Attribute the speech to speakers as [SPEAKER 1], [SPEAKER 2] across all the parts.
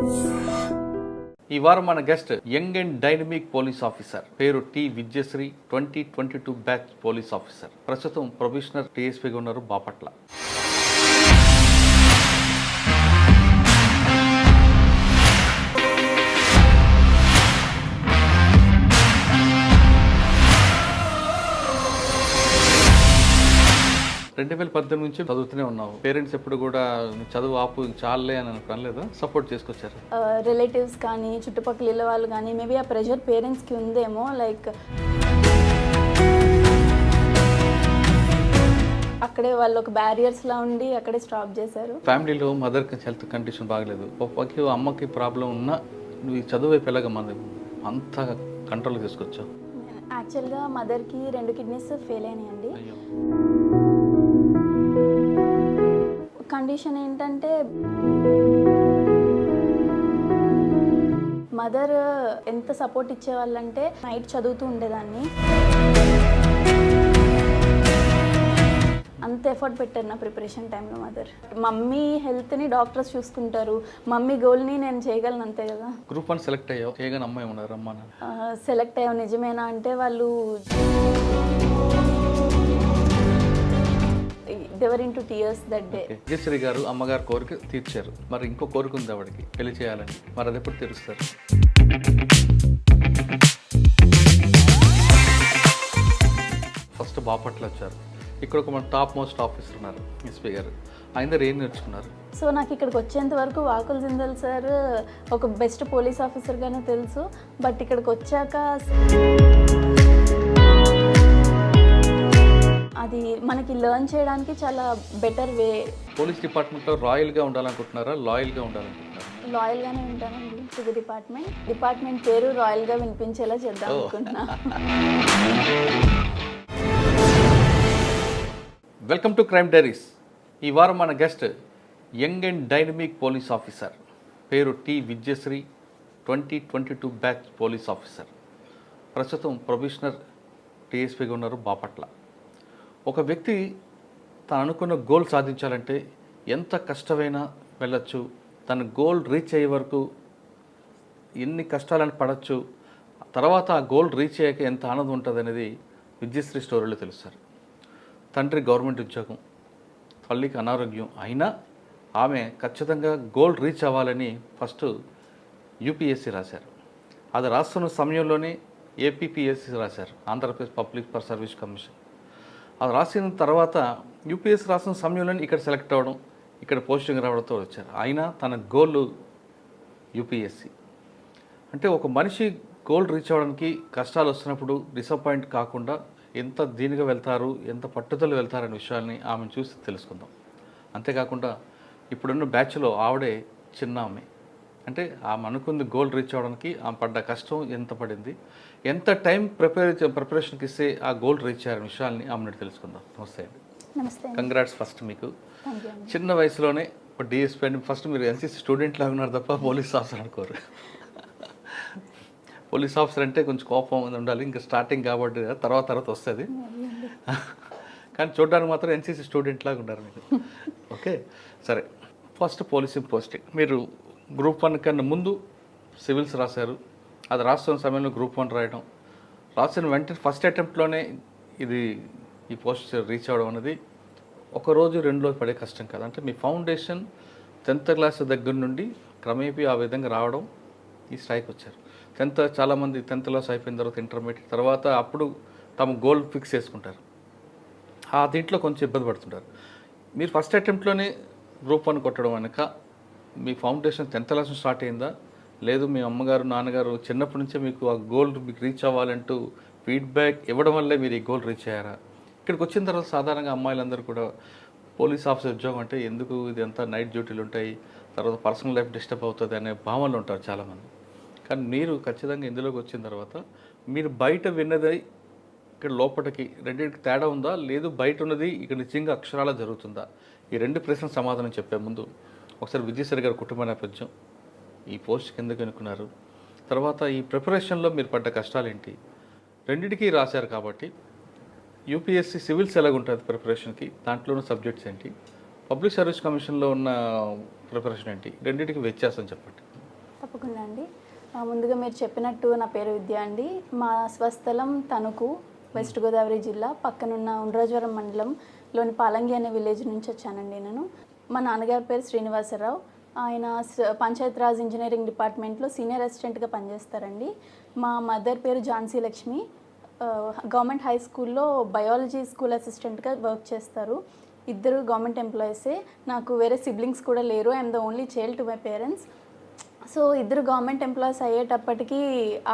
[SPEAKER 1] ఈ వారం మన guest young and dynamic police officer, పేరు T Vidyasri, 2022 batch police officer. ప్రస్తుతం ప్రొబేషనర్ టీఎస్పీగా ఉన్నారు బాపట్ల. రెండు 2018 నుంచి చదువుతూనే ఉన్నావు. పేరెంట్స్ ఎప్పుడు కూడా చదువు ఆపు చాలే అని అనలేదా? సపోర్ట్ చేసుకొచ్చారు?
[SPEAKER 2] రిలేటివ్స్ కానీ చుట్టుపక్కల ఇళ్ళ వాళ్ళు కానీ మేబీ ఆ ప్రెషర్ పేరెంట్స్కి ఉందేమో. లైక్ అక్కడే వాళ్ళు ఒక బ్యారియర్స్లా ఉండి అక్కడే స్టాప్ చేశారు.
[SPEAKER 1] ఫ్యామిలీలో మదర్కి హెల్త్ కండిషన్ బాగలేదు, పప్పకి అమ్మకి ప్రాబ్లం ఉన్నా నువ్వు ఈ చదువు వైపు ఎలాగ అంత కంట్రోల్ తీసుకొచ్చావు?
[SPEAKER 2] యాక్చువల్గా మదర్కి 2 కిడ్నీస్ ఫెయిల్ అయినాయండి. కండిషన్ ఏంటంటే మదర్ ఎంత సపోర్ట్ ఇచ్చేవాళ్ళంటే నైట్ చదువుతూ ఉండేదాన్ని. అంత ఎఫర్ట్ పెట్టారు నా ప్రిపరేషన్ టైంలో మదర్. మమ్మీ హెల్త్ని డాక్టర్స్ చూసుకుంటారు, మమ్మీ గోల్ని నేను చేయగలను, అంతే కదా.
[SPEAKER 1] గ్రూప్ 1 సెలెక్ట్ అయ్యావు, చేయగానే అమ్మాయి ఉన్నారు అమ్మా?
[SPEAKER 2] సెలెక్ట్ అయ్యావు నిజమేనా అంటే వాళ్ళు they were into tears that day.
[SPEAKER 1] Vijayashree గారు అమ్మగారు కోరిక తీర్చారు, మరి ఇంకో కోరిక ఉంది ఆవిడకి, పెళ్లి చేయాలని. మరి అది ఎప్పుడు తీరుస్తారు? ఫస్ట్ బాపట్ల వచ్చారు. ఇక్కడ ఒక మన టాప్ మోస్ట్ ఆఫీసర్ ఉన్నారు ఎస్పీ గారు, ఆయన దగ్గర ఏం నేర్చుకున్నారు?
[SPEAKER 2] సో నాకు ఇక్కడికి వచ్చేంత వరకు వాకుల్ జిందల్ సార్ ఒక బెస్ట్ పోలీస్ ఆఫీసర్గానే తెలుసు. బట్ ఇక్కడికి వచ్చాక అది మనకి లెర్న్ చేయడానికి చాలా బెటర్ వే.
[SPEAKER 1] పోలీస్ డిపార్ట్మెంట్లో రాయల్గా ఉండాలనుకుంటున్నారా, లాయల్గా ఉండాలనుకుంటున్నారా?
[SPEAKER 2] లాయల్గానే ఉంటానండి టు ది డిపార్ట్మెంట్ పేరు రాయల్గా వినిపించేలా చేద్దాం అనుకుంటున్నా.
[SPEAKER 1] Welcome to crime diaries. ఈ వారం మన guest young and dynamic police officer, పేరు T Vidyasri, 2022 batch police officer. ప్రస్తుతం ప్రొబేషనర్ టీఎస్పీగా ఉన్నారు బాపట్ల. ఒక వ్యక్తి తను అనుకున్న గోల్ సాధించాలంటే ఎంత కష్టమైనా వెళ్ళచ్చు, తన గోల్ రీచ్ అయ్యే వరకు ఎన్ని కష్టాలను పడవచ్చు, తర్వాత ఆ గోల్ రీచ్ అయ్యాక ఎంత ఆనందం ఉంటుంది అనేది విద్యశ్రీ స్టోరీలో తెలుస్తారు. తండ్రి గవర్నమెంట్ ఉద్యోగం, తల్లికి అనారోగ్యం అయినా ఆమె ఖచ్చితంగా గోల్ రీచ్ అవ్వాలని ఫస్ట్ యూపీఎస్సీ రాశారు. అది రాస్తున్న సమయంలోనే ఏపీపీఎస్సీ రాశారు, ఆంధ్రప్రదేశ్ పబ్లిక్ సర్వీస్ కమిషన్. అది రాసిన తర్వాత యూపీఎస్సీ రాసిన సమయంలోనే ఇక్కడ సెలెక్ట్ అవ్వడం, ఇక్కడ పోస్టింగ్ రావడంతో వచ్చారు. అయినా తన గోల్ యూపీఎస్సీ. అంటే ఒక మనిషి గోల్ రీచ్ అవ్వడానికి కష్టాలు వస్తున్నప్పుడు డిసప్పాయింట్ కాకుండా ఎంత దీనిగా వెళ్తారు, ఎంత పట్టుదల వెళ్తారనే విషయాన్ని ఆమెను చూసి తెలుసుకుందాం. అంతేకాకుండా ఇప్పుడున్న బ్యాచ్లో ఆవిడే చిన్న ఆమె. అంటే ఆమె అనుకుంది గోల్ రీచ్ అవ్వడానికి ఆమె పడ్డ కష్టం ఎంత పడింది, ఎంత టైం ప్రిపరేషన్కి ఇస్తే ఆ గోల్ రీచ్ అయ్యే విషయాల్ని ఆమెను తెలుసుకుందాం. నమస్తే అండి.
[SPEAKER 2] నమస్తే.
[SPEAKER 1] కంగ్రాట్స్ ఫస్ట్ మీకు. చిన్న వయసులోనే ఇప్పుడు డిఎస్పీ అండి. ఫస్ట్ మీరు ఎన్సీసీ స్టూడెంట్ లాగా ఉన్నారు తప్ప పోలీస్ ఆఫీసర్ అనుకోరు. పోలీస్ ఆఫీసర్ అంటే కొంచెం కోపం ఉండాలి, ఇంకా స్టార్టింగ్ కాబట్టి తర్వాత వస్తుంది. కానీ చూడడానికి మాత్రం ఎన్సీసీ స్టూడెంట్ లాగా ఉన్నారు మీరు. ఓకే సరే, ఫస్ట్ పోలీసింగ్ పోస్టింగ్. మీరు గ్రూప్ 1 కన్నా ముందు సివిల్స్ రాశారు. అది రాస్తున్న సమయంలో గ్రూప్ 1 రాయడం, రాసిన వెంటనే ఫస్ట్ అటెంప్ట్లోనే ఈ పోస్ట్ రీచ్ అవ్వడం అనేది ఒక రోజు 2 రోజులు పడే కష్టం కదా. అంటే మీ ఫౌండేషన్ 10th క్లాస్ దగ్గర నుండి క్రమేపీ ఆ విధంగా రావడం, ఈ స్థాయికి వచ్చారు. చాలామంది 10th క్లాస్ అయిపోయిన తర్వాత ఇంటర్మీడియట్ తర్వాత అప్పుడు తమ గోల్ ఫిక్స్ చేసుకుంటారు, ఆ దీంట్లో కొంచెం ఇబ్బంది పడుతుంటారు. మీరు ఫస్ట్ అటెంప్ట్లోనే గ్రూప్ 1 కొట్టడం వెనక మీ ఫౌండేషన్ 10th క్లాస్ స్టార్ట్ అయిందా, లేదు మీ అమ్మగారు నాన్నగారు చిన్నప్పటి నుంచే మీకు ఆ గోల్ మీకు రీచ్ అవ్వాలంటూ ఫీడ్బ్యాక్ ఇవ్వడం వల్లే మీరు ఈ గోల్ రీచ్ అయ్యారా? ఇక్కడికి వచ్చిన తర్వాత సాధారణంగా అమ్మాయిలందరూ కూడా పోలీస్ ఆఫీసర్ ఉద్యోగం అంటే ఎందుకు, ఇది అంతా నైట్ డ్యూటీలు ఉంటాయి, తర్వాత పర్సనల్ లైఫ్ డిస్టర్బ్ అవుతుంది అనే భావనలు ఉంటారు చాలామంది. కానీ మీరు ఖచ్చితంగా ఇందులోకి వచ్చిన తర్వాత మీరు బయట విన్నది ఇక్కడ లోపలికి రెండింటికి తేడా ఉందా, లేదు బయట ఉన్నది ఇక్కడ నిజంగా అక్షరాలా జరుగుతుందా? ఈ 2 ప్రశ్నలు సమాధానం చెప్పే ముందు ఒకసారి విజయశ్రీ గారి కుటుంబ నేపథ్యం, ఈ పోస్ట్కి ఎందుకు అనుకున్నారు, తర్వాత ఈ ప్రిపరేషన్లో మీరు పడ్డ కష్టాలు ఏంటి, రెండింటికి రాశారు కాబట్టి యూపీఎస్సీ సివిల్స్ ఎలాగుంటుంది ప్రిపరేషన్కి, దాంట్లోనూ సబ్జెక్ట్స్ ఏంటి, పబ్లిక్ సర్వీస్ కమిషన్లో ఉన్న ప్రిపరేషన్ ఏంటి, రెండింటికి వ్యత్యాసం చెప్పండి.
[SPEAKER 2] తప్పకుండా అండి. ముందుగా మీరు చెప్పినట్టు నా పేరు విద్య అండి. మా స్వస్థలం తణుకు, వెస్ట్ గోదావరి జిల్లా. పక్కనున్న ఉండ్రాజవరం మండలంలోని పాలంగి అనే విలేజ్ నుంచి వచ్చానండి నేను. మా నాన్నగారి పేరు శ్రీనివాసరావు. ఆయన పంచాయతీరాజ్ ఇంజనీరింగ్ డిపార్ట్మెంట్లో సీనియర్ అసిస్టెంట్గా పనిచేస్తారండి. మా మదర్ పేరు ఝాన్సీ లక్ష్మి. గవర్నమెంట్ హై స్కూల్లో బయాలజీ స్కూల్ అసిస్టెంట్గా వర్క్ చేస్తారు. ఇద్దరు గవర్నమెంట్ ఎంప్లాయీసే. నాకు వేరే సిబ్లింగ్స్ కూడా లేరు. I'm the only child to my parents. So ఇద్దరు గవర్నమెంట్ ఎంప్లాయీస్ అయ్యేటప్పటికీ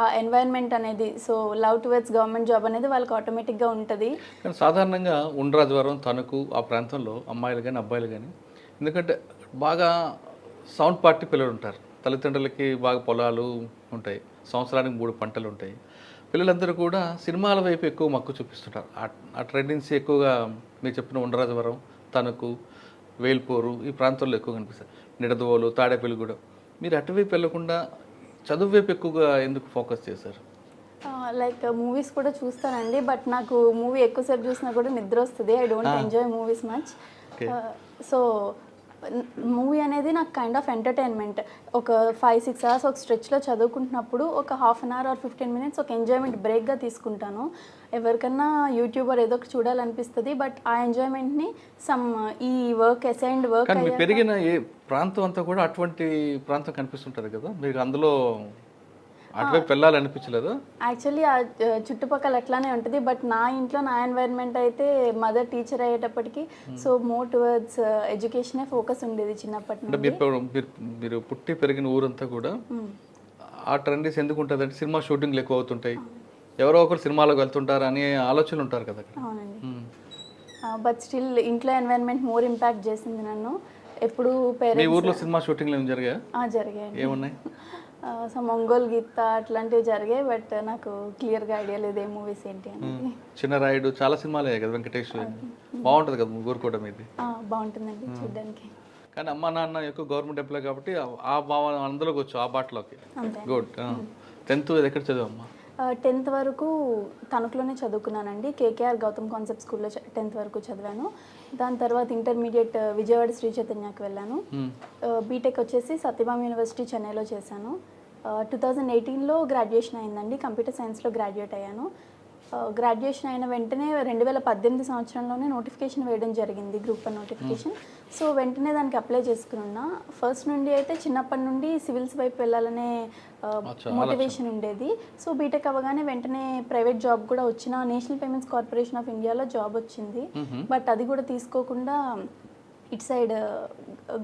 [SPEAKER 2] ఆ ఎన్వైరన్మెంట్ అనేది, so love towards government job అనేది వాళ్ళకి ఆటోమేటిక్గా ఉంటుంది.
[SPEAKER 1] కానీ సాధారణంగా ఉండ్రాజవరం, తణుకు ఆ ప్రాంతంలో అమ్మాయిలు కానీ అబ్బాయిలు కానీ, ఎందుకంటే బాగా సౌండ్ పార్టీ పిల్లలు ఉంటారు. తల్లిదండ్రులకి బాగా పొలాలు ఉంటాయి, సంవత్సరానికి 3 పంటలు ఉంటాయి. పిల్లలందరూ కూడా సినిమాల వైపు ఎక్కువ మక్కువ చూపిస్తుంటారు. ఆ ట్రెండెన్సీ ఎక్కువగా మీరు చెప్పిన ఉండ్రాజవరం, తణుకు, వేల్పూరు ఈ ప్రాంతాల్లో ఎక్కువ కనిపిస్తాయి. నిడదవోలు, తాడేపల్లిగూడెం. మీరు అటువైపు వెళ్ళకుండా చదువు వైపు ఎక్కువగా ఎందుకు ఫోకస్ చేశారు?
[SPEAKER 2] లైక్ మూవీస్ కూడా చూస్తానండి, బట్ నాకు మూవీ ఎక్కువసేపు చూసినా కూడా నిద్ర వస్తుంది. I don't enjoy movies much. So movie అనేది నాకు కైండ్ ఆఫ్ ఎంటర్టైన్మెంట్. ఒక 5-6 అవర్స్ ఒక స్ట్రెచ్లో చదువుకుంటున్నప్పుడు ఒక half an hour or 15 minutes ఒక ఎంజాయ్మెంట్ బ్రేక్గా తీసుకుంటాను. ఎవరికన్నా యూట్యూబర్ ఏదో ఒకటి చూడాలనిపిస్తుంది, బట్ ఆ ఎంజాయ్మెంట్ని ఈ వర్క్ అసైన్డ్ వర్క్
[SPEAKER 1] కానీ మీరు పెరిగిన ఏ ప్రాంతం అంతా కూడా అటువంటి ప్రాంతం కనిపిస్తుంటుంది కదా, మీకు అందులో అటువైపు వెళ్ళాలనిపించలేదు?
[SPEAKER 2] యాక్చువల్లీ ఆ చుట్టుపక్కల అట్లానే ఉంటుంది, బట్ నా ఇంట్లో నా ఎన్వైరన్మెంట్ అయితే మదర్ టీచర్ అయ్యేటప్పటికి సో మోర్ టువర్డ్స్ ఎడ్యుకేషనే ఫోకస్ ఉండేది చిన్నప్పటి నుండి.
[SPEAKER 1] మీరు పుట్టి పెరిగిన ఊరంతా కూడా ఆ ట్రెండీస్ ఎందుకు ఉంటుంది అంటే సినిమా షూటింగ్లు ఎక్కువ అవుతుంటాయి, ఎవరో ఒకరు సినిమాలకు వెళ్తుంటారు అనే ఆలోచనలు ఉంటారు కదా.
[SPEAKER 2] అవునండి, బట్ స్టిల్ ఇంట్లో ఎన్వైరన్మెంట్ మోర్ ఇంపాక్ట్ చేసింది నన్ను. ఎప్పుడు
[SPEAKER 1] మీ ఊర్లో సినిమా షూటింగ్లు ఏమి
[SPEAKER 2] జరిగాయి?
[SPEAKER 1] ఏమున్నాయి?
[SPEAKER 2] సో ఒంగోలు గీత అట్లాంటివి జరిగాయి, బట్ నాకు క్లియర్గా ఐడియా లేదు ఏ మూవీస్ ఏంటి అనేది.
[SPEAKER 1] చిన్న రాయుడు చాలా సినిమాలే కదా, వెంకటేష్ బాగుంటుంది కదా ముగ్గురు కూడా మీది.
[SPEAKER 2] బాగుంటుందండి చూడడానికి.
[SPEAKER 1] కానీ అమ్మ నాన్న ఎక్కువ గవర్నమెంట్ ఎంప్లాయ్ కాబట్టి ఆ భావన అందులోకి వచ్చు, ఆ బాటలోకి. గుడ్. 10th ఎక్కడ చదివమ్మా?
[SPEAKER 2] 10th వరకు తణుకులోనే చదువుకున్నానండి. కేకేఆర్ గౌతమ్ కాన్సెప్ట్ స్కూల్లో 10th వరకు చదివాను. దాని తర్వాత ఇంటర్మీడియట్ విజయవాడ శ్రీ చైతన్యకి వెళ్ళాను. బీటెక్ వచ్చేసి సత్యభామ యూనివర్సిటీ చెన్నైలో చేశాను. 2018లో గ్రాడ్యుయేషన్ అయిందండి. కంప్యూటర్ సైన్స్లో గ్రాడ్యుయేట్ అయ్యాను. గ్రాడ్యుయేషన్ అయిన వెంటనే 2018 సంవత్సరంలోనే నోటిఫికేషన్ వేయడం జరిగింది, గ్రూప్ 1 నోటిఫికేషన్. సో వెంటనే దానికి అప్లై చేసుకున్నా. ఫస్ట్ నుండి అయితే చిన్నప్పటి నుండి సివిల్స్ వైపు వెళ్ళాలనే మోటివేషన్ ఉండేది. సో బీటెక్ అవ్వగానే వెంటనే ప్రైవేట్ జాబ్ కూడా వచ్చిన నేషనల్ పేమెంట్స్ కార్పొరేషన్ ఆఫ్ ఇండియాలో జాబ్ వచ్చింది, బట్ అది కూడా తీసుకోకుండా ఇటు సైడ్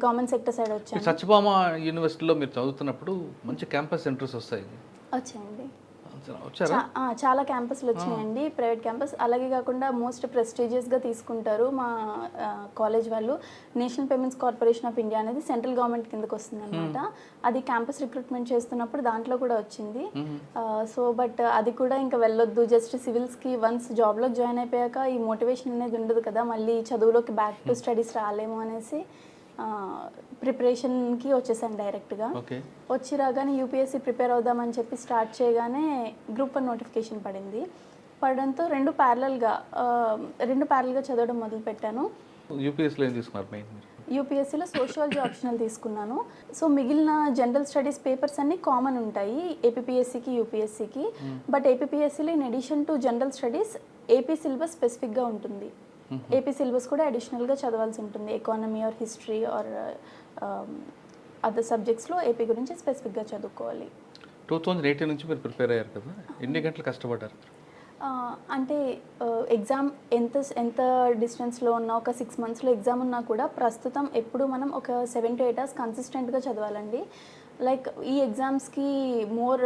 [SPEAKER 2] గవర్నమెంట్ సెక్టర్ సైడ్ వచ్చాను.
[SPEAKER 1] సత్యభామ యూనివర్సిటీలో మీరు చదువుతున్నప్పుడు మంచి క్యాంపస్ సెంటర్స్
[SPEAKER 2] వచ్చాయండి.
[SPEAKER 1] వచ్చారా?
[SPEAKER 2] చాలా క్యాంపస్లు వచ్చినాయండి, ప్రైవేట్ క్యాంపస్. అలాగే కాకుండా మోస్ట్ ప్రెస్టీజియస్గా తీసుకుంటారు మా కాలేజ్ వాళ్ళు. National payments corporation of India అనేది సెంట్రల్ గవర్నమెంట్ కిందకి వస్తుంది అనమాట. అది క్యాంపస్ రిక్రూట్మెంట్ చేస్తున్నప్పుడు దాంట్లో కూడా వచ్చింది. సో బట్ అది కూడా ఇంకా వెళ్ళొద్దు, జస్ట్ సివిల్స్కి వన్స్ జాబ్లోకి జాయిన్ అయిపోయాక ఈ మోటివేషన్ అనేది ఉండదు కదా, మళ్ళీ చదువులోకి బ్యాక్ టు స్టడీస్ రాలేము అనేసి ప్రిపరేషన్కి వచ్చేసాను డైరెక్ట్గా. వచ్చి రాగానే యూపీఎస్సీ ప్రిపేర్ అవుదామని చెప్పి స్టార్ట్ చేయగానే గ్రూప్ 1 నోటిఫికేషన్ పడింది. పడడంతో రెండు ప్యారలల్గా చదవడం మొదలుపెట్టాను. యూపీఎస్సీలో సోషియాలజీ ఆప్షనల్ తీసుకున్నాను. సో మిగిలిన జనరల్ స్టడీస్ పేపర్స్ అన్నీ కామన్ ఉంటాయి ఏపీపీఎస్సీకి, యూపీఎస్సీకి. బట్ ఏపీపీఎస్సీలో in addition to general studies AP syllabus స్పెసిఫిక్గా ఉంటుంది. ఏపీ సిలబస్ కూడా అడిషనల్గా చదవాల్సి ఉంటుంది. Economy or history or other సబ్జెక్ట్స్లో ఏపీ గురించి స్పెసిఫిక్గా చదువుకోవాలి.
[SPEAKER 1] 2018 నుంచి మీరు ప్రిపేర్ అయ్యారు కదా, ఎన్ని గంటలు కష్టపడ్డారు?
[SPEAKER 2] అంటే ఎగ్జామ్ ఎంత డిస్టెన్స్లో ఉన్నా, ఒక 6 monthsలో ఎగ్జామ్ ఉన్నా కూడా ప్రస్తుతం ఎప్పుడు మనం ఒక 7 to 8 hours కన్సిస్టెంట్గా చదవాలండి. లైక్ ఈ ఎగ్జామ్స్కి మోర్